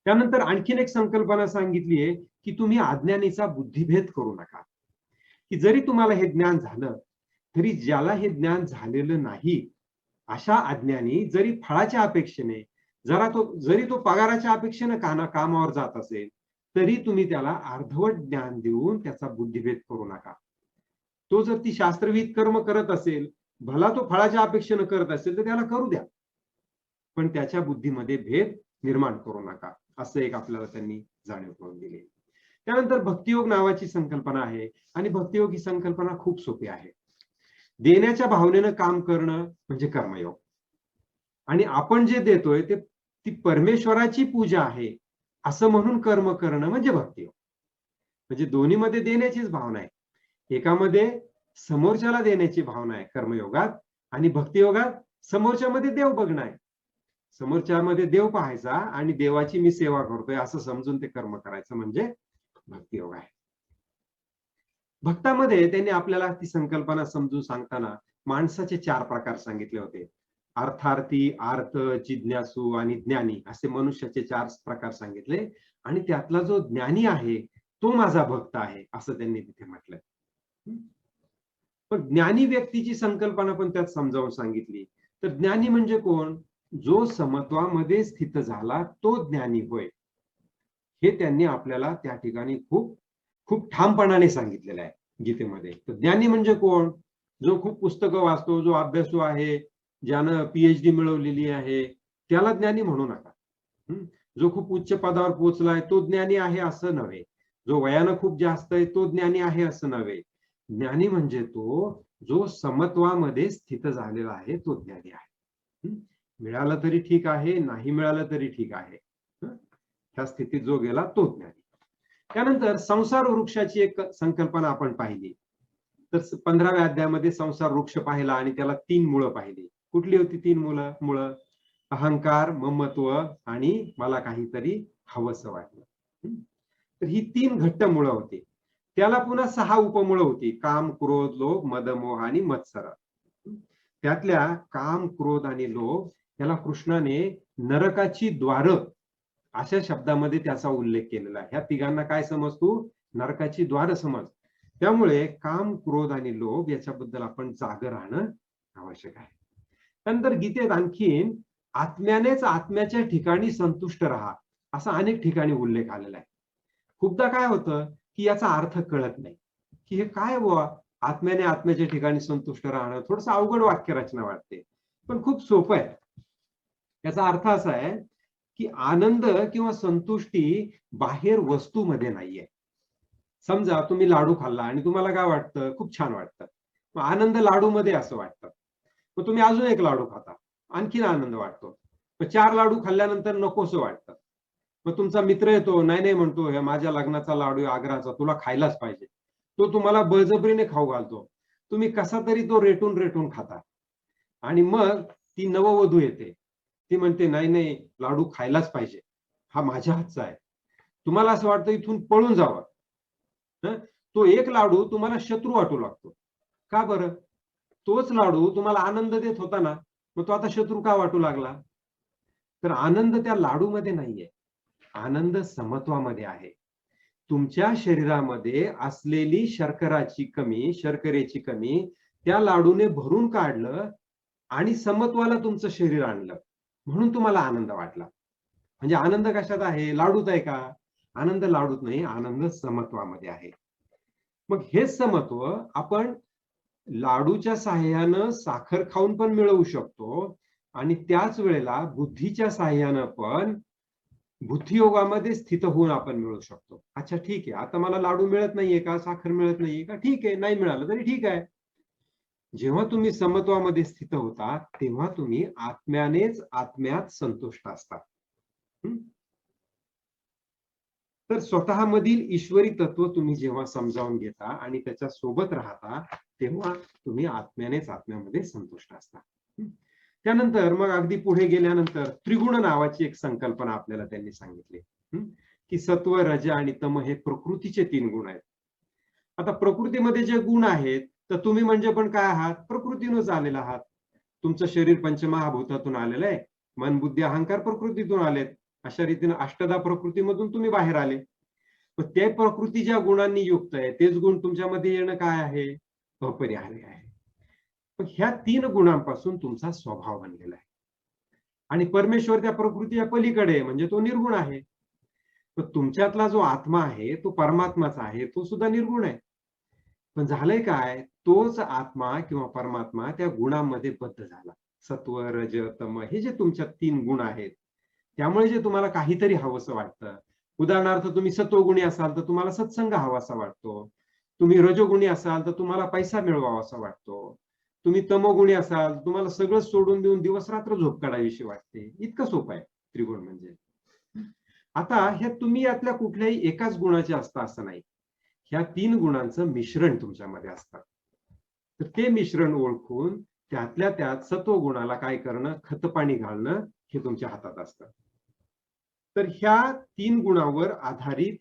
त्यानंतर आणखीन एक संकल्पना सांगितली आहे की तुम्ही अज्ञानीचा बुद्धिभेद करू नका. की जरी तुम्हाला हे ज्ञान झालं तरी ज्याला हे ज्ञान झालेलं नाही अशा अज्ञानी जरी फळाच्या अपेक्षेने जरी तो पगाराच्या अपेक्षेने कामावर जात असेल तरी तुम्ही त्याला अर्धवट ज्ञान देऊन त्याचा बुद्धिभेद करू नका. तो जर ती शास्त्रविहित कर्म करत असेल, भला तो फळाच्या अपेक्षेने करत असेल तर त्याला करू द्या, पण त्याच्या बुद्धीमध्ये भेद निर्माण करू नका, असं एक आपल्याला त्यांनी जाणीव करून दिली. त्यानंतर भक्तियोग नावाची संकल्पना आहे आणि भक्तियोग ही संकल्पना खूप सोपी आहे. देण्याच्या भावनेनं काम करणं म्हणजे कर्मयोग आणि आपण जे देतोय ते ती परमेश्वराची पूजा आहे असं म्हणून कर्म करणं म्हणजे भक्तियोग. म्हणजे दोन्हीमध्ये देण्याचीच भावना आहे. एकामध्ये समोरच्याला देण्याची भावना आहे कर्मयोगात आणि भक्तियोगात समोरच्यामध्ये देव बघणं आहे. समोरच्यामध्ये देव पाहायचा आणि देवाची मी सेवा करतोय असं समजून ते कर्म करायचं म्हणजे भक्तियोग आहे. भक्तामध्ये त्यांनी आपल्याला ती संकल्पना समजून सांगताना माणसाचे 4 प्रकार सांगितले होते. अर्थार्थी, आर्त, जिज्ञासू आणि ज्ञानी असे मनुष्याचे 4 प्रकार सांगितले आणि त्यातला जो ज्ञानी आहे तो माझा भक्त आहे असं त्यांनी तिथे म्हटलंय. पण ज्ञानी व्यक्तीची संकल्पना पण त्यात समजावून सांगितली. तर ज्ञानी म्हणजे कोण? जो समत्वामध्ये स्थित झाला तो ज्ञानी होय, हे त्यांनी आपल्याला त्या ठिकाणी खूप खूप ठामपणाने सांगितलेलं आहे गीतेमध्ये. तर ज्ञानी म्हणजे कोण? जो खूप पुस्तकं वाचतो, जो अभ्यासू आहे, ज्यानं PhD मिळवलेली आहे, त्याला ज्ञानी म्हणू नका. जो खूप उच्च पदावर पोहोचलाय तो ज्ञानी आहे असं नव्हे. जो वयानं खूप जास्त आहे तो ज्ञानी आहे असं नव्हे. ज्ञानी म्हणजे तो जो समत्वामध्ये स्थित झालेला आहे तो ज्ञानी आहे. मिळालं तरी ठीक आहे, नाही मिळालं तरी ठीक आहे. ह्या स्थितीत जो गेला तो ज्ञानी. त्यानंतर संसार वृक्षाची एक संकल्पना आपण पाहिली. तर 15व्या अध्यायामध्ये संसार वृक्ष पाहिला आणि त्याला 3 मुळं पाहिली. कुठली होती 3 मुळं? अहंकार, ममत्व आणि मला काहीतरी हवंसं वाटलं. तर ही 3 घट्ट मुळं होती. त्याला पुन्हा 6 उपमुळं होती. काम, क्रोध, लोभ, मद, मोह आणि मत्सर. त्यातल्या काम, क्रोध आणि लोभ याला कृष्णाने नरकाची द्वारं अशा शब्दामध्ये त्याचा उल्लेख केलेला आहे. ह्या तिघांना काय समज तू? नरकाची द्वारं समज. त्यामुळे काम, क्रोध आणि लोभ याच्याबद्दल आपण जागं राहणं आवश्यक आहे. त्यानंतर गीतेत आणखीन आत्म्यानेच आत्म्याच्या ठिकाणी संतुष्ट राहा असा अनेक ठिकाणी उल्लेख आलेला आहे. खूपदा काय होतं की याचा अर्थ कळत नाही की हे काय बुवा आत्म्याने आत्म्याच्या ठिकाणी संतुष्ट राहणं. थोडंसं अवघड वाक्यरचना वाटते, पण खूप सोपं आहे. याचा अर्थ असा आहे की आनंद किंवा संतुष्टी बाहेर वस्तूमध्ये नाहीये. समजा तुम्ही लाडू खाल्ला आणि तुम्हाला काय वाटतं? खूप छान वाटतं. मग आनंद लाडूमध्ये असं वाटतं. मग तुम्ही अजून एक लाडू खाता, आणखीन आनंद वाटतो. मग 4 लाडू खाल्ल्यानंतर नकोसं वाटतं. मग तुमचा मित्र येतो, नाही नाही म्हणतो, हे माझ्या लग्नाचा लाडू आहे आग्राचा, तुला खायलाच पाहिजे. तो तुम्हाला बळजबरीने खाऊ घालतो. तुम्ही कसा तरी तो रेटून रेटून खाता. आणि मग ती नववधू येते. ती म्हणते, नाही नाही लाडू खायलाच पाहिजे. हा माझ्या हातचा आहे. तुम्हाला असं वाटतं इथून पळून जावं. तो एक लाडू तुम्हाला शत्रू वाटू लागतो. का बरं? तोच लाडू तुम्हाला आनंद देत होता ना, मग तो आता शत्रू का वाटू लागला? तर आनंद त्या लाडूमध्ये नाहीये. आनंद समत्वामध्ये आहे. तुमच्या शरीरामध्ये असलेली शर्करेची कमी त्या लाडूने भरून काढलं आणि समत्वाला तुमचं शरीर आणलं. म्हणून तुम्हाला आनंद वाटला. म्हणजे आनंद कशात आहे? लाडूत आहे का? आनंद लाडूत नाही, आनंद समत्वामध्ये आहे. मग हेच समत्व आपण लाडूच्या साहाय्यानं साखर खाऊन पण मिळवू शकतो आणि त्याच वेळेला बुद्धीच्या साहाय्यानं पण बुद्धियोगामध्ये स्थित होऊन आपण मिळवू शकतो. अच्छा ठीक आहे, आता मला लाडू मिळत नाहीये का? साखर मिळत नाहीये का? ठीक आहे, नाही मिळालं तरी ठीक आहे. जेव्हा तुम्ही समत्वामध्ये स्थित होता तेव्हा तुम्ही आत्म्यानेच आत्म्यात संतुष्ट असता. तर स्वतःमधील ईश्वरी तत्व तुम्ही जेव्हा समजावून घेता आणि त्याच्या सोबत राहता तेव्हा तुम्ही आत्म्यानेच आत्म्यामध्ये संतुष्ट असता. त्यानंतर मग अगदी पुढे गेल्यानंतर त्रिगुण नावाची एक संकल्पना आपल्याला त्यांनी सांगितली की सत्व, रज आणि तम हे प्रकृतीचे 3 गुण आहेत. आता प्रकृतीमध्ये जे गुण आहेत तर तुम्ही म्हणजे पण काय आहात? प्रकृतीनंच आलेला आहात. तुमचं शरीर पंचमहाभूतातून आलेलं आहे. मन, बुद्धी, अहंकार प्रकृतीतून आलेत. अशा रीतीने अष्टधा प्रकृतीमधून तुम्ही बाहेर आले. पण ते प्रकृती ज्या गुणांनी युक्त आहे तेच गुण तुमच्यामध्ये येणं काय आहे? अपरिहार्य आहे. पण ह्या 3 गुणांपासून तुमचा स्वभाव बनलेला आहे. आणि परमेश्वर त्या प्रकृतीच्या पलीकडे म्हणजे तो निर्गुण आहे. तर तुमच्यातला जो आत्मा आहे तो परमात्माचा आहे, तो सुद्धा निर्गुण आहे. पण झालंय काय? तोच आत्मा किंवा परमात्मा त्या गुणांमध्ये बद्ध झाला. सत्व, रज, तम हे जे तुमच्यात 3 गुण आहेत, त्यामुळे जे तुम्हाला काहीतरी हवंसं वाटतं. उदाहरणार्थ तुम्ही सत्वगुणी असाल तर तुम्हाला सत्संग हवासा वाटतो. तुम्ही रजोगुणी असाल तर तुम्हाला पैसा मिळवावासा वाटतो. तुम्ही तमोगुणी असाल तुम्हाला सगळं सोडून देऊन दिवस-रात्र झोप काढावीशी वाटते. इतकं सोपं आहे त्रिगुण म्हणजे. आता ह्या तुम्ही यातल्या कुठल्याही एकाच गुणाचे असता असं नाही. ह्या 3 गुणांचं मिश्रण तुमच्यामध्ये असतं. तर ते मिश्रण ओळखून त्यातल्या त्यात सत्वगुणाला काय करणं? खतपाणी घालणं हे तुमच्या हातात असतं. तर ह्या 3 गुणावर आधारित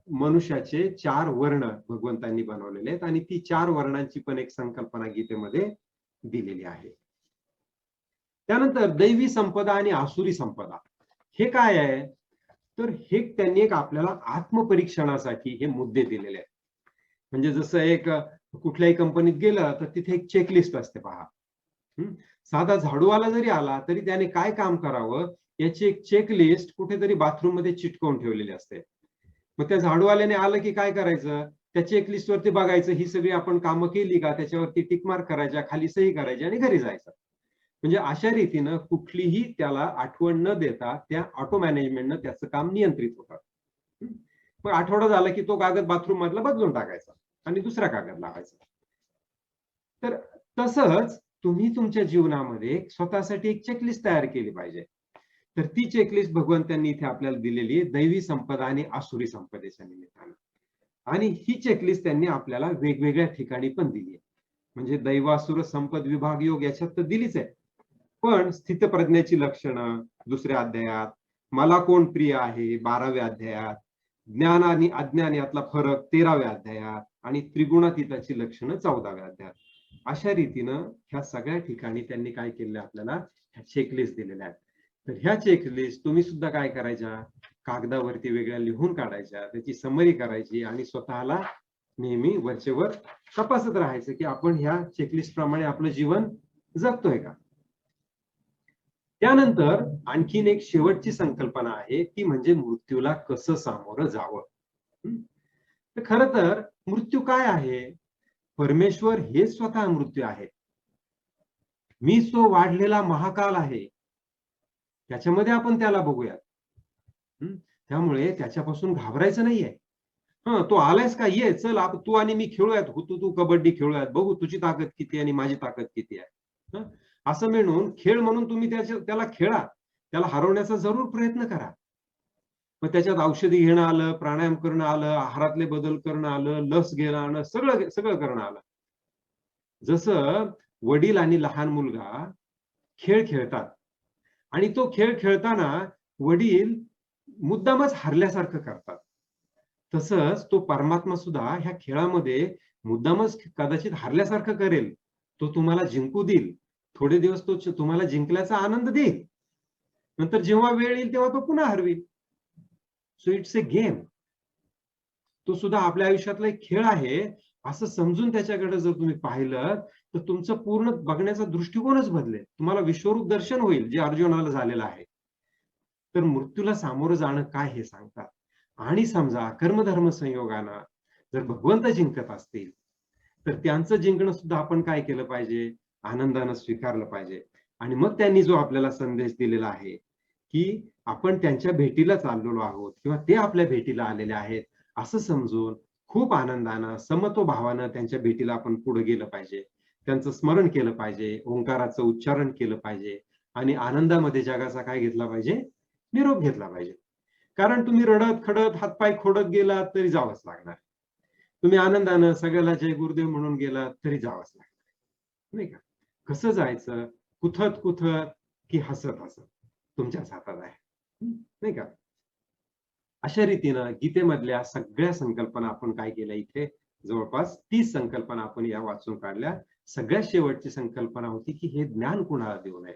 मनुष्याचे 4 वर्ण भगवंतांनी बनवलेले आहेत आणि ती 4 वर्णांची पण एक संकल्पना गीतेमध्ये दिलेली आहे. त्यानंतर दैवी संपदा आणि आसुरी संपदा हे काय आहे? तर हे त्यांनी एक आपल्याला आत्मपरीक्षणासाठी हे मुद्दे दिलेले आहेत. म्हणजे जसं एक कुठल्याही कंपनीत गेलं तर तिथे एक चेकलिस्ट असते पहा. साधा झाडूवाला जरी आला तरी त्याने काय काम करावं याची एक चेकलिस्ट कुठेतरी बाथरूम मध्ये चिटकवून ठेवलेली असते. मग त्या झाडूवाल्याने आलं की काय करायचं? त्या चेकलिस्टवरती बघायचं ही सगळी आपण कामं केली का, त्याच्यावरती टिक मार्क करायच्या, खाली सही करायची आणि घरी जायचं. म्हणजे अशा रीतीनं कुठलीही त्याला आठवण न देता त्या ऑटो मॅनेजमेंटनं त्याचं काम नियंत्रित होतं. मग आठवडा झाला की तो कागद बाथरूम मधला बदलून टाकायचा आणि दुसरा कागद लावायचा. तर तसंच तुम्ही तुमच्या जीवनामध्ये स्वतःसाठी एक चेकलिस्ट तयार केली पाहिजे. तर ती चेकलिस्ट भगवंतांनी इथे आपल्याला दिलेली आहे दैवी संपदा आणि आसुरी संपदेच्या निमित्तानं. आणि ही चेकलिस्ट त्यांनी आपल्याला वेगवेगळ्या ठिकाणी पण दिली आहे. म्हणजे दैवासुर संपद विभाग योग याच्यात तर दिलीच आहे. पण स्थितप्रज्ञेची लक्षणं दुसऱ्या अध्यायात, मला कोण प्रिय आहे 12व्या अध्यायात, ज्ञान आणि अज्ञान यातला फरक 13व्या अध्यायात आणि त्रिगुणातीताची लक्षणं 14व्या अध्यायात. अशा रीतीनं ह्या सगळ्या ठिकाणी त्यांनी काय केलं आपल्याला चेकलिस्ट दिलेल्या आहेत. तर ह्या चेकलिस्ट तुम्ही सुद्धा काय करायच्या, कागदावरती वेगळ्या लिहून काढायच्या, त्याची समरी करायची आणि स्वतःला नेहमी वरचेवर तपासत राहायचं की आपण ह्या चेकलिस्ट प्रमाणे आपलं जीवन जगतोय का. त्यानंतर आणखीन एक शेवटची संकल्पना आहे ती म्हणजे मृत्यूला कसं सामोरं जावं. तर खरं तर मृत्यू काय आहे, परमेश्वर हे स्वतः मृत्यू आहे. मी तो वाढलेला महाकाल आहे, त्याच्यामध्ये आपण त्याला बघूयात. त्यामुळे त्याच्यापासून घाबरायचं नाहीये. तू आलायस का, ये चल तू आणि मी खेळूयात, तू कबड्डी खेळूयात, बघू तुझी ताकद किती आणि माझी ताकद किती आहे. असं म्हणून खेळ म्हणून तुम्ही त्याला खेळा, त्याला हरवण्याचा जरूर प्रयत्न करा. मग त्याच्यात औषधी घेणं आलं, प्राणायाम करणं आलं, आहारातले बदल करणं आलं, लस घेणं आलं, सगळं सगळं करणं आलं. जसं वडील आणि लहान मुलगा खेळ खेळतात आणि तो खेळ खेळताना वडील मुद्दामच हरल्यासारखं करतात. तसंच तो परमात्मा सुद्धा ह्या खेळामध्ये मुद्दामच कदाचित हरल्यासारखं करेल. तो तुम्हाला जिंकू देईल. थोडे दिवस तो तुम्हाला जिंकल्याचा आनंद देईल. नंतर जेव्हा वेळ येईल तेव्हा तो पुन्हा Harvel. So it's a game. तो सुद्धा आपल्या आयुष्यातला एक खेळ आहे असं समजून त्याच्याकडे जर तुम्ही पाहिलं तर तुमचं पूर्ण बघण्याचा दृष्टिकोनच बदलेल. तुम्हाला विश्वरूप दर्शन होईल जे अर्जुनाला झालेलं आहे. तर मृत्यूला सामोरं जाणं काय हे सांगतात. आणि समजा कर्मधर्म संयोगानं जर भगवंत जिंकत असतील तर त्यांचं जिंकणं सुद्धा आपण काय केलं पाहिजे, आनंदानं स्वीकारलं पाहिजे. आणि मग त्यांनी जो आपल्याला संदेश दिलेला आहे की आपण त्यांच्या भेटीला चाललेलो आहोत किंवा ते आपल्या भेटीला आलेले आहेत असं समजून खूप आनंदानं समत्वभावानं त्यांच्या भेटीला आपण पुढे गेलं पाहिजे. त्यांचं स्मरण केलं पाहिजे, ओंकाराचं उच्चारण केलं पाहिजे आणि आनंदामध्ये जगाचा काय घेतला पाहिजे, निरोप घेतला पाहिजे. कारण तुम्ही रडत खडत हातपाय खोडत गेलात तरी जावंच लागणार. तुम्ही आनंदानं सगळ्याला जय गुरुदेव म्हणून गेलात तरी जावंच लागणार, नाही का. कसं जायचं, कुथत कुथत की हसत हसत, तुमच्याच हातात आहे, नाही का. अशा रीतीनं गीतेमधल्या सगळ्या संकल्पना आपण काय केल्या, इथे जवळपास 30 संकल्पना आपण या वाचून काढल्या. सगळ्यात शेवटची संकल्पना होती की हे ज्ञान कुणाला देऊ नये.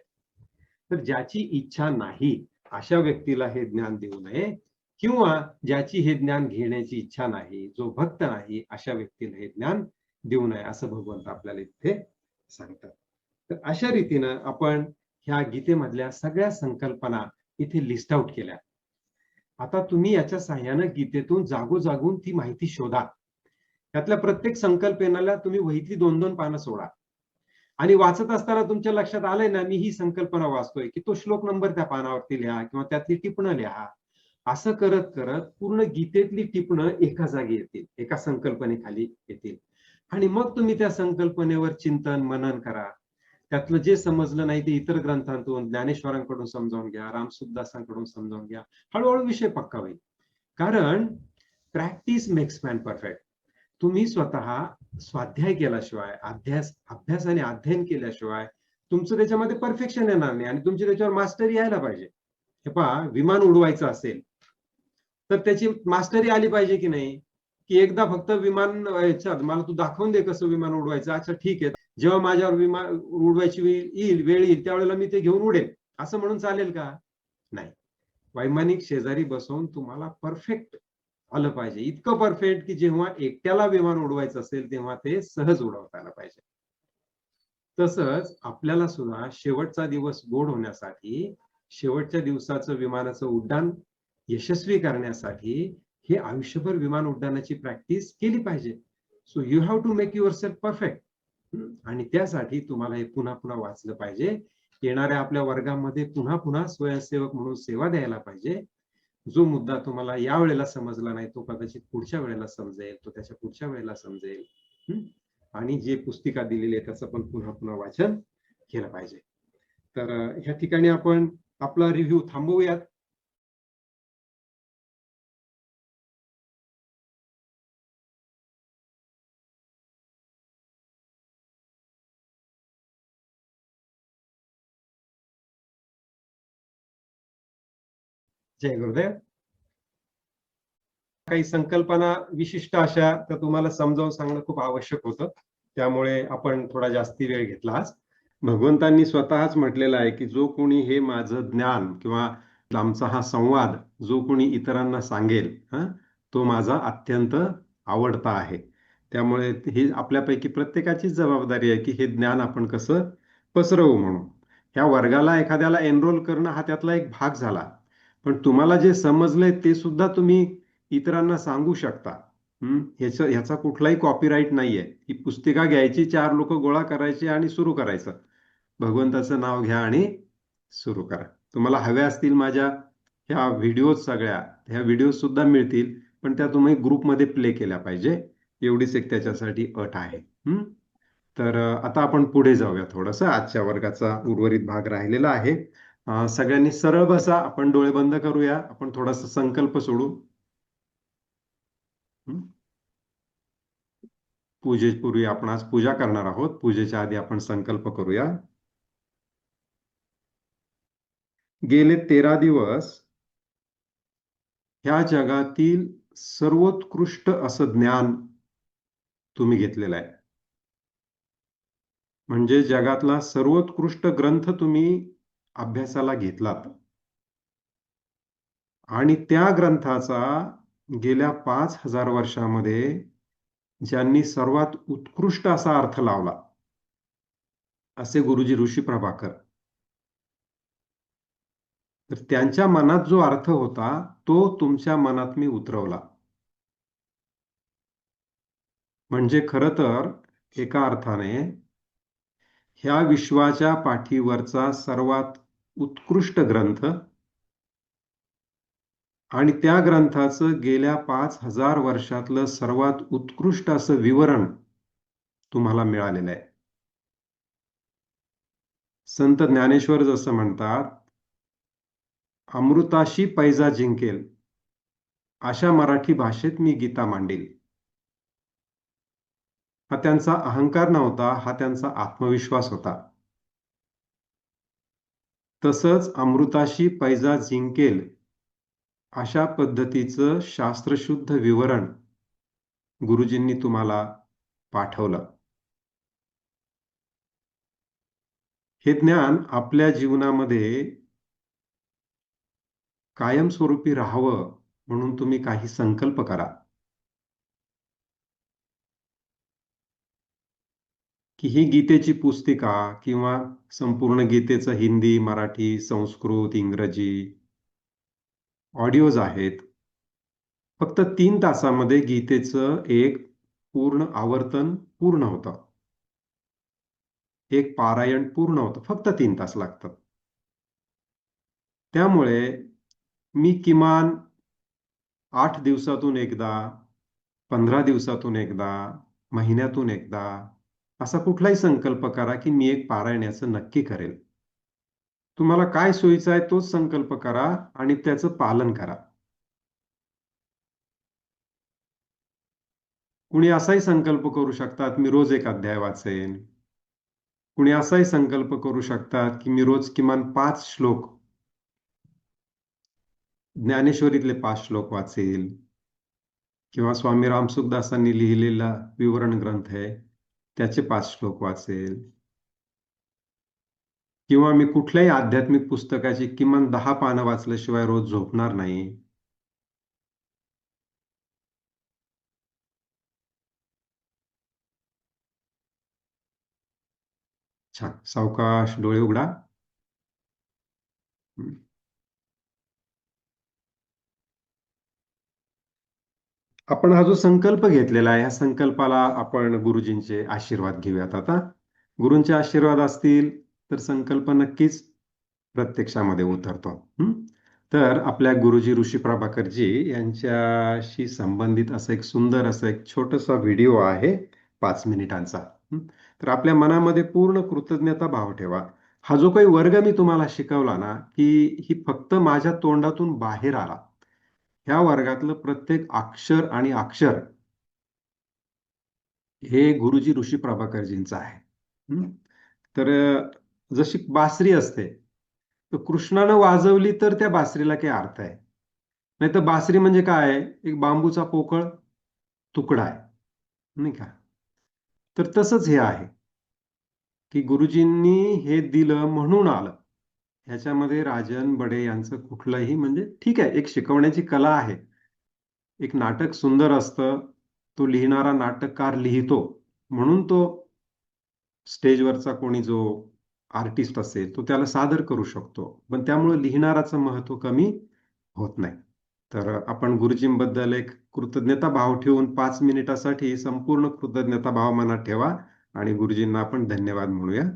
तर ज्याची इच्छा नाही अशा व्यक्तीला हे ज्ञान देऊ नये किंवा ज्याची हे ज्ञान घेण्याची इच्छा नाही, जो भक्त नाही अशा व्यक्तीला हे ज्ञान देऊ नये असं भगवंत आपल्याला इथे सांगतात. तर अशा रीतीनं आपण ह्या गीतेमधल्या सगळ्या संकल्पना इथे लिस्ट आउट केल्या. आता तुम्ही याच्या साहाय्यानं गीतेतून जागोजागून ती माहिती शोधा. त्यातल्या प्रत्येक संकल्पनेला तुम्ही वहीतली 2-2 पानं सोडा आणि वाचत असताना तुमच्या लक्षात आलंय ना, मी ही संकल्पना वाचतोय की तो श्लोक नंबर त्या पानावरती लिहा किंवा त्यातली टिपणं लिहा. असं करत करत पूर्ण गीतेतली टिपणं एका जागी येतील, एका संकल्पनेखाली येतील आणि मग तुम्ही त्या संकल्पनेवर चिंतन मनन करा. त्यातलं जे समजलं नाही ते इतर ग्रंथांतून, ज्ञानेश्वरांकडून समजावून घ्या, रामसुखदासांकडून समजावून घ्या. हळूहळू विषय पक्का होईल. कारण प्रॅक्टिस मेक्स मॅन परफेक्ट. तुम्ही स्वतः स्वाध्याय केल्याशिवाय, अभ्यास आणि अध्ययन केल्याशिवाय तुमचं त्याच्यामध्ये परफेक्शन येणार नाही आणि तुमची त्याच्यावर मास्टरी यायला पाहिजे. हे पहा, विमान उडवायचं असेल तर त्याची मास्टरी आली पाहिजे की नाही, की एकदा फक्त विमान मला तू दाखवून दे कसं विमान उडवायचं, अच्छा ठीक आहे, जेव्हा माझ्यावर विमान उडवायची वेळ येईल त्यावेळेला मी ते घेऊन उडेल असं म्हणून चालेल का, नाही. वैमानिक शेजारी बसवून तुम्हाला परफेक्ट आलं पाहिजे, इतकं परफेक्ट की जेव्हा एकट्याला विमान उडवायचं असेल तेव्हा ते सहज उडवता आलं पाहिजे. तसंच आपल्याला सुद्धा शेवटचा दिवस गोड होण्यासाठी, शेवटच्या दिवसाचं विमानाचं उड्डाण यशस्वी करण्यासाठी हे आयुष्यभर विमान उड्डाणाची प्रॅक्टिस केली पाहिजे. So you have to make yourself perfect. आणि त्यासाठी तुम्हाला हे पुन्हा पुन्हा वाचलं पाहिजे. येणाऱ्या आपल्या वर्गामध्ये पुन्हा पुन्हा स्वयंसेवक म्हणून सेवा द्यायला पाहिजे. जो मुद्दा तुम्हाला या वेळेला समजला नाही तो कदाचित पुढच्या वेळेला समजेल, तो त्याच्या पुढच्या वेळेला समजेल. आणि जे पुस्तिका दिलेली आहे त्याचं पण पुन्हा पुन्हा वाचन केलं पाहिजे. तर ह्या ठिकाणी आपण आपला रिव्ह्यू थांबवूयात. जय गुरुदेव. काही संकल्पना विशिष्ट अशा तर तुम्हाला समजावून सांगणं खूप आवश्यक होतं, त्यामुळे आपण थोडा जास्ती वेळ घेतला आज. भगवंतांनी स्वतःच म्हटलेलं आहे की जो कोणी हे माझं ज्ञान किंवा आमचा हा संवाद जो कोणी इतरांना सांगेल तो माझा अत्यंत आवडता आहे. त्यामुळे ही आपल्यापैकी प्रत्येकाचीच जबाबदारी आहे की हे ज्ञान आपण कसं पसरवू म्हणून. ह्या वर्गाला एखाद्याला एनरोल करणं हा त्यातला एक भाग झाला, पण तुम्हाला जे समजलंय ते सुद्धा तुम्ही इतरांना सांगू शकता. ह्याचा कुठलाही कॉपीराईट नाहीये. ही पुस्तिका घ्यायची, 4 लोक गोळा करायची आणि सुरू करायचं. भगवंताचं नाव घ्या आणि सुरू करा. तुम्हाला हव्या असतील माझ्या ह्या व्हिडिओ सगळ्या, ह्या व्हिडिओ सुद्धा मिळतील, पण त्या तुम्ही ग्रुपमध्ये प्ले केल्या पाहिजे, एवढीच एक त्याच्यासाठी अट आहे. तर आता आपण पुढे जाऊया. थोडंसं आजच्या वर्गाचा उर्वरित भाग राहिलेला आहे. सगळ्यांनी सरळ बसा, आपण डोळे बंद करूया, आपण थोडासा संकल्प सोडू. पूजेपूर्वी आपण आज पूजा करणार आहोत. पूजेच्या आधी आपण संकल्प करूया. गेले 13 दिवस ह्या जगातील सर्वोत्कृष्ट असं ज्ञान तुम्ही घेतलेलं आहे. म्हणजे जगातला सर्वोत्कृष्ट ग्रंथ तुम्ही अभ्यासाला घेतलात आणि त्या ग्रंथाचा गेल्या 5000 वर्षामध्ये ज्यांनी सर्वात उत्कृष्ट असा अर्थ लावला असे गुरुजी ऋषी प्रभाकर, तर त्यांच्या मनात जो अर्थ होता तो तुमच्या मनात मी उतरवला. म्हणजे खरं तर एका अर्थाने ह्या विश्वाच्या पाठीवरचा सर्वात उत्कृष्ट ग्रंथ आणि त्या ग्रंथाचं गेल्या 5000 वर्षातलं सर्वात उत्कृष्ट असं विवरण तुम्हाला मिळालेलं आहे. संत ज्ञानेश्वर जसं म्हणतात, अमृताशी पैजा जिंकेल अशा मराठी भाषेत मी गीता मांडेल. हा त्यांचा अहंकार नव्हता, हा त्यांचा आत्मविश्वास होता. तसंच अमृताशी पैजा जिंकेल अशा पद्धतीचं शास्त्रशुद्ध विवरण गुरुजींनी तुम्हाला पाठवलं. हे ज्ञान आपल्या जीवनामध्ये कायमस्वरूपी राहावं म्हणून तुम्ही काही संकल्प करा की ही गीतेची पुस्तिका किंवा संपूर्ण गीतेचं हिंदी, मराठी, संस्कृत, इंग्रजी ऑडिओज आहेत. फक्त 3 तासामध्ये गीतेचं एक पूर्ण आवर्तन पूर्ण होतं. एक पारायण पूर्ण होतं. फक्त 3 तास लागतात. त्यामुळे मी किमान 8 दिवसातून एकदा, 15 दिवसातून एकदा, महिन्यातून एकदा असा कुठलाही संकल्प करा की मी एक पारायणाचं नक्की करेल. तुम्हाला काय सोयीचं आहे तोच संकल्प करा आणि त्याचं पालन करा. कुणी असाही संकल्प करू शकतात मी रोज एक अध्याय वाचेन. कुणी असाही संकल्प करू शकतात की मी रोज किमान 5 श्लोक ज्ञानेश्वरीतले 5 श्लोक वाचेल किंवा स्वामी रामसुखदासांनी लिहिलेला विवरण ग्रंथ आहे त्याचे 5 श्लोक वाचेल किंवा मी कुठल्याही आध्यात्मिक पुस्तकाची किमान 10 पानं वाचल्याशिवाय रोज झोपणार नाही. छान. सावकाश डोळे उघडा. आपण हा जो संकल्प घेतलेला आहे, ह्या संकल्पाला आपण गुरुजींचे आशीर्वाद घेऊयात आता. गुरूंचे आशीर्वाद असतील तर संकल्प नक्कीच प्रत्यक्षामध्ये उतरतो. तर आपल्या गुरुजी ऋषी प्रभाकरजी यांच्याशी संबंधित असं एक सुंदर असं एक छोटासा व्हिडिओ आहे 5 मिनिटांचा. तर आपल्या मनामध्ये पूर्ण कृतज्ञता भाव ठेवा. हा जो काही वर्ग मी तुम्हाला शिकवला ना, की ही फक्त माझ्या तोंडातून बाहेर आला. ह्या वर्गातलं प्रत्येक अक्षर आणि अक्षर हे गुरुजी ऋषी प्रभाकरजींचं आहे. तर जशी बासरी असते, तर कृष्णानं वाजवली तर त्या बासरीला काही अर्थ आहे. नाही तर बासरी म्हणजे काय आहे? एक बांबूचा पोकळ तुकडा आहे, नाही का? तर तसंच हे आहे, की गुरुजींनी हे दिलं म्हणून आलं. ह्याच्यामध्ये राजन बडे यांचं कुठलंही म्हणजे ठीक आहे, एक शिकवण्याची कला आहे. एक नाटक सुंदर असतं, तो लिहिणारा नाटककार लिहितो म्हणून तो स्टेजवरचा कोणी जो आर्टिस्ट असेल तो त्याला सादर करू शकतो, पण त्यामुळे लिहिणाराचं महत्व कमी होत नाही. तर आपण गुरुजींबद्दल एक कृतज्ञता भाव ठेवून 5 मिनिटासाठी संपूर्ण कृतज्ञता भाव मनात ठेवा आणि गुरुजींना आपण धन्यवाद म्हणूया.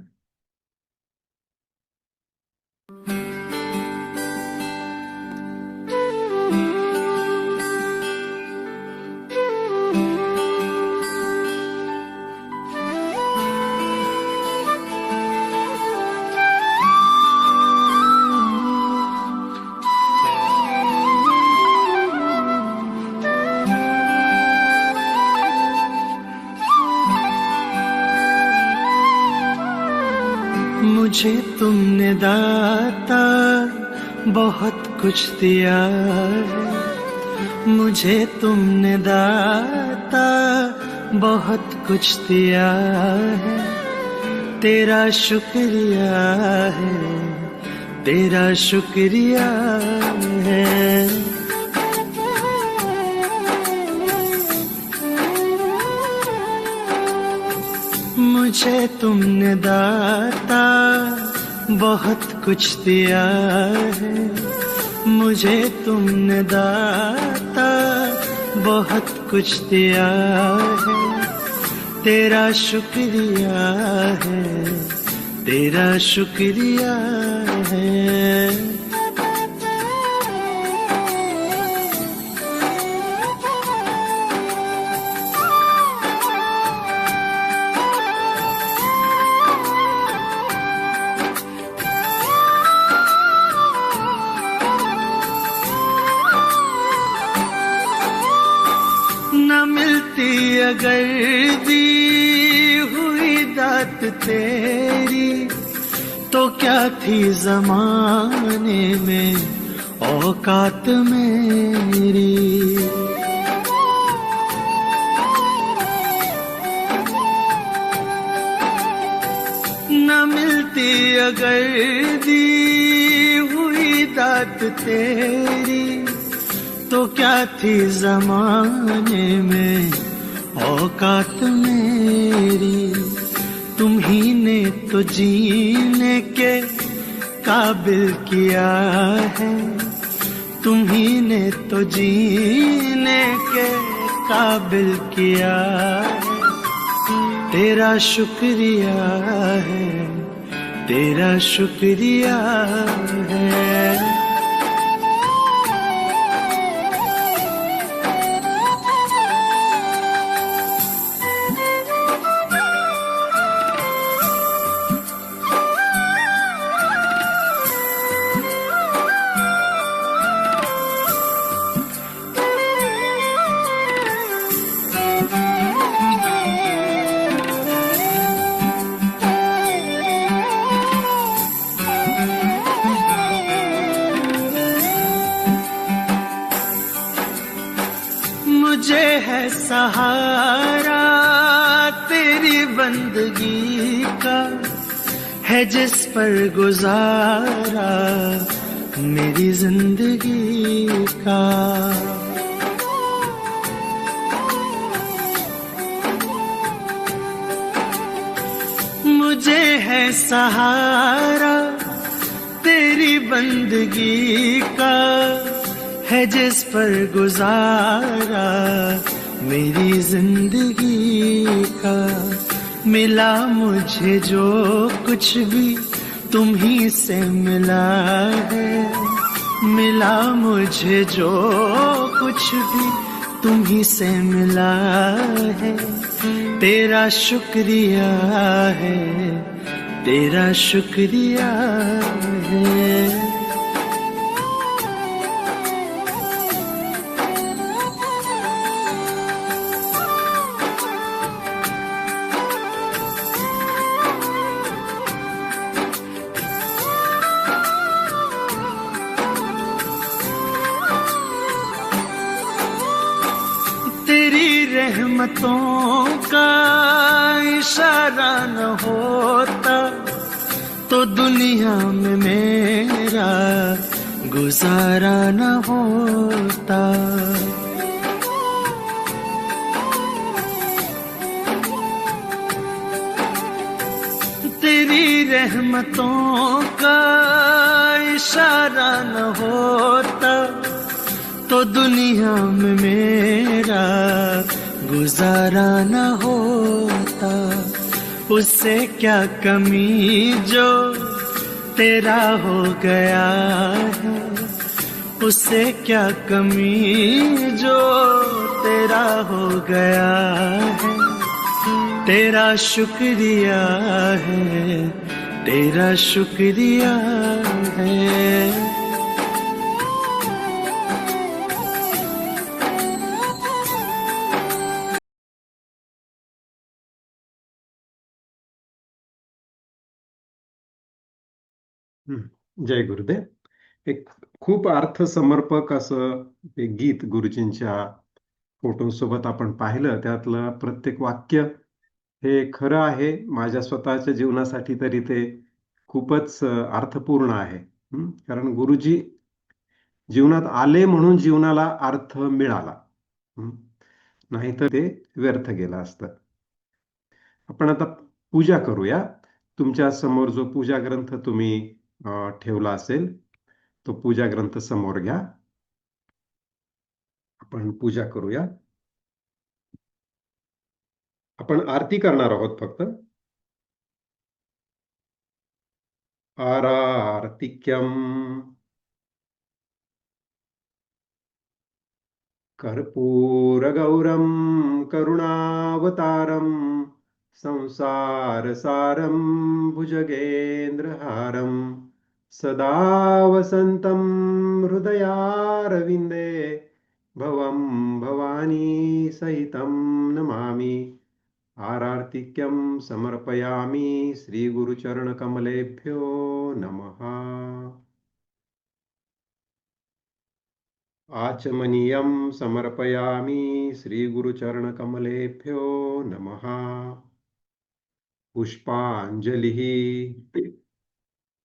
मुझे तुमने दाता बहुत कुछ दिया है, मुझे तुमने दाता बहुत कुछ दिया है। तेरा शुक्रिया है, तेरा शुक्रिया है। मुझे तुमने दाता बहुत कुछ दिया है, मुझे तुमने दाता बहुत कुछ दिया है। तेरा शुक्रिया है, तेरा शुक्रिया है। न मिलती अगर दी हुई दात तेरी, तो क्या थी ज़माने में औकात मेरी। न मिलती अगर दी हुई दात तेरी, तो क्या थी ज़माने में औकात मेरी। तुम ही ने तो जीने के काबिल किया है, तुम ही ने तो जीने के काबिल किया है। तेरा शुक्रिया है, तेरा शुक्रिया है। मुझे है सहारा तेरी बंदगी का, है जिस पर गुजारा मेरी जिंदगी का। मुझे है सहारा तेरी बंदगी का, है जिस पर गुजारा मेरी जिंदगी का। मिला मुझे जो कुछ भी तुम ही से मिला है, मिला मुझे जो कुछ भी तुम ही से मिला है। तेरा शुक्रिया है, तेरा शुक्रिया है। रहमतों का इशारा न होता तो दुनिया में मेरा गुजारा न होता। तेरी रहमतों का इशारा न होता तो दुनिया में मेरा गुजारा न होता। उससे क्या कमी जो तेरा हो गया है, उससे क्या कमी जो तेरा हो गया है। तेरा शुक्रिया है, तेरा शुक्रिया है। जय गुरुदेव। एक खूप अर्थसमर्पक असं एक गीत गुरुजींच्या फोटोसोबत आपण पाहिलं. त्यातलं प्रत्येक वाक्य हे खरं आहे. माझ्या स्वतःच्या जीवनासाठी तरी ते खूपच अर्थपूर्ण आहे. कारण गुरुजी जीवनात आले म्हणून जीवनाला अर्थ मिळाला, नाहीतर ते व्यर्थ गेलं असतं. आपण आता पूजा करूया. तुमच्या समोर जो पूजा ग्रंथ तुम्ही ठेवला असेल तो पूजा ग्रंथ समोर घ्या. आपण पूजा करूया. आपण आरती करणार आहोत फक्त. आरार्तिक्यम कर्पूरगौरम करुणावतारम संसारसारं भुजगेन्द्रहारं सदा वसन्तं हृदयारविन्दे भवं भवानी सहितं नमामि। आरार्तिक्यं समर्पयामि श्रीगुरुचरणकमलेभ्यो नमः। आचमनीयं समर्पयामि श्रीगुरुचरणकमलेभ्यो नमः। पुष्पांजली।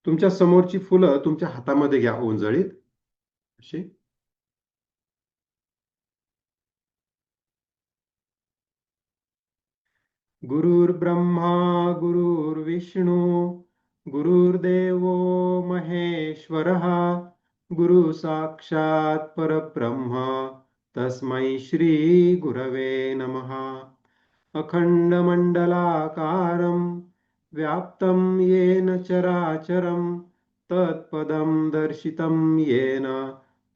तुमच्या समोरची फुलं तुमच्या हातामध्ये घ्या ओंजळीत अशी. गुरुर्ब्रह्मा गुरुर्विष्णू गुरुर्देवो महेश्वरः गुरु साक्षात् परब्रह्म तस्मै श्री गुरवे नमः। अखण्डमण्डलाकारं व्याप्तं येन चराचरं तत्पदं दर्शितं येन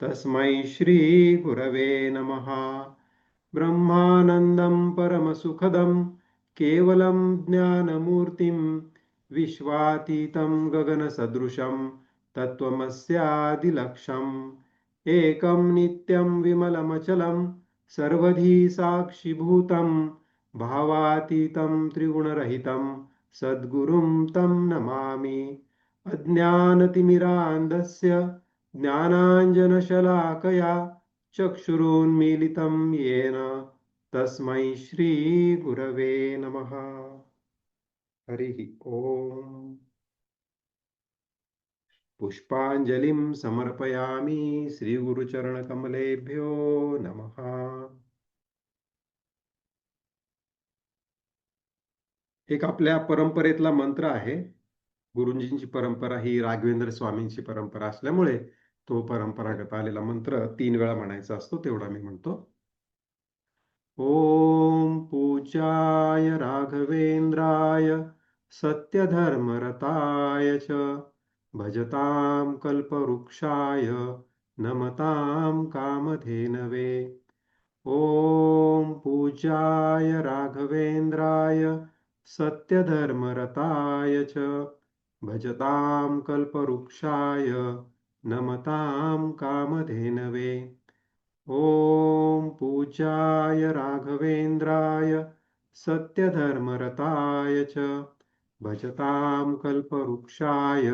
तस्मै श्री गुरवे नमः। ब्रह्मानन्दं परमसुखदं केवलं ज्ञानमूर्तिं विश्वातीतं गगनसदृशं तत्त्वमस्यादिलक्ष्यम् एकं नित्यं विमलमचलं सर्वधी साक्षिभूतं भावातीतं त्रिगुणरहितं सद्गुरुं तं नमामि। अज्ञानतिमिरान्धस्य ज्ञानाञ्जनशलाकया चक्षुरुन्मीलितं येन तस्मै श्री गुरवे नमः। हरिः ओम्। पुष्पांजलिं समर्पयामि श्रीगुरुचरणकमलेभ्यो नमः। एक आपल्या परंपरेतला मंत्र आहे. गुरुजींची परंपरा ही राघवेंद्र स्वामींची परंपरा असल्यामुळे तो परंपरागत आलेला मंत्र 3 वेळा म्हणायचा असतो, तेवढा मी म्हणतो. ओम पूज्याय राघवेंद्राय सत्यधर्मरताय च भजतां कल्पवृक्षाय नमतां कामधेनवे. ओम पूज्याय राघवेंद्राय सत्यधर्मरताय च भजतां कल्पवृक्षाय नमतां कामधेनवे. ओम पूज्याय राघवेंद्राय सत्यधर्मरताय च भजतां कल्पवृक्षाय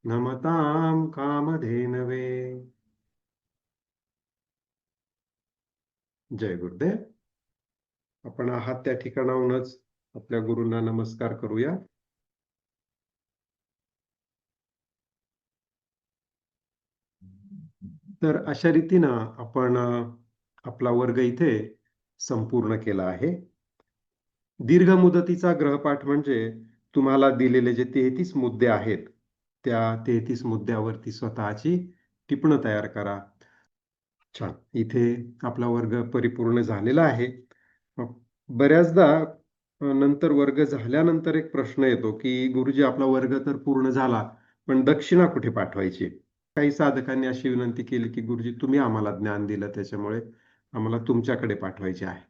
नमतां कामधेनवे. जय गुरुदेव. आपण आहात त्या ठिकाणाहूनच आपल्या गुरूंना नमस्कार करूया. तर अशा रीतीनं आपण आपला वर्ग इथे संपूर्ण केला आहे. दीर्घ मुदतीचा ग्रहपाठ म्हणजे तुम्हाला दिलेले जे 33 मुद्दे आहेत, त्या 33 मुद्द्यावरती स्वतःची टिपणं तयार करा. छान. इथे आपला वर्ग परिपूर्ण झालेला आहे. बऱ्याचदा नंतर वर्ग झाल्यानंतर एक प्रश्न येतो की गुरुजी, आपला वर्ग तर पूर्ण झाला, पण दक्षिणा कुठे पाठवायची? काही साधकांनी अशी विनंती केली की गुरुजी, तुम्ही आम्हाला ज्ञान दिलं, त्याच्यामुळे आम्हाला तुमच्याकडे पाठवायचे आहे.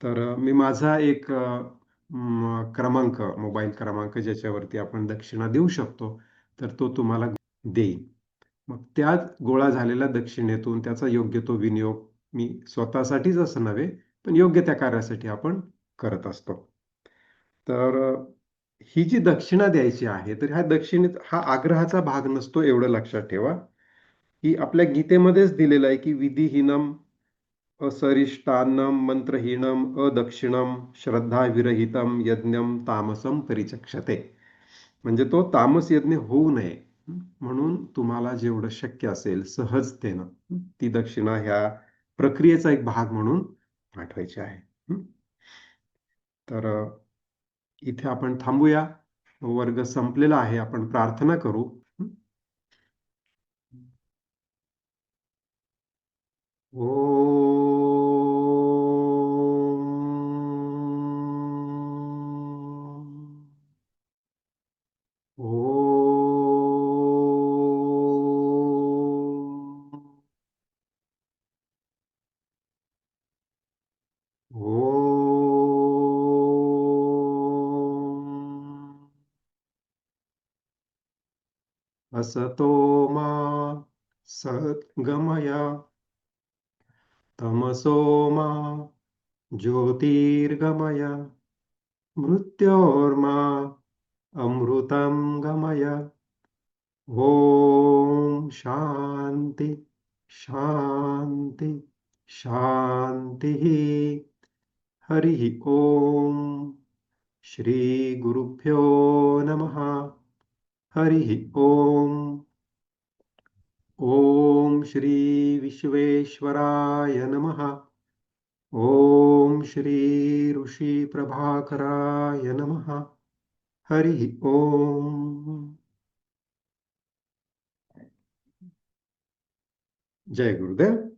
तर मी माझा एक क्रमांक, मोबाईल क्रमांक ज्याच्यावरती आपण दक्षिणा देऊ शकतो, तर तो तुम्हाला देईन. मग त्या गोळा झालेल्या दक्षिणेतून त्याचा योग्य तो विनियोग मी स्वतःसाठीच असं नव्हे, पण योग्य त्या कार्यासाठी आपण करत असतो. तर ही जी दक्षिणा द्यायची आहे, तर ह्या दक्षिणेत हा आग्रहाचा भाग नसतो, एवढं लक्षात ठेवा. ही आपल्या गीतेमध्येच दिलेलं आहे की विधिहीनम असरिष्टान्नम मंत्रहीनम अदक्षिणम श्रद्धाविरहितम यज्ञम तामसम परिचक्षते. म्हणजे तो तामस यज्ञ होऊ नये म्हणून तुम्हाला जेवढं शक्य असेल सहजतेनं ती दक्षिणा ह्या प्रक्रियेचा एक भाग म्हणून पाठवायची आहे. तर इथे आपण थांबूया. वर्ग संपलेला आहे. आपण प्रार्थना करू. असतो मा सद्गमय तमसो मा ज्योतिर्गमय मृत्योर्मा अमृतं गमय. ओम शांती शांती शांती. हरि ओम. श्री गुरुभ्यो नमः. हरि ओम. ओम श्री विश्वेश्वराय नमः. ओम श्री ऋषि प्रभाकराय नमः. हरि ओम. जय गुरुदेव.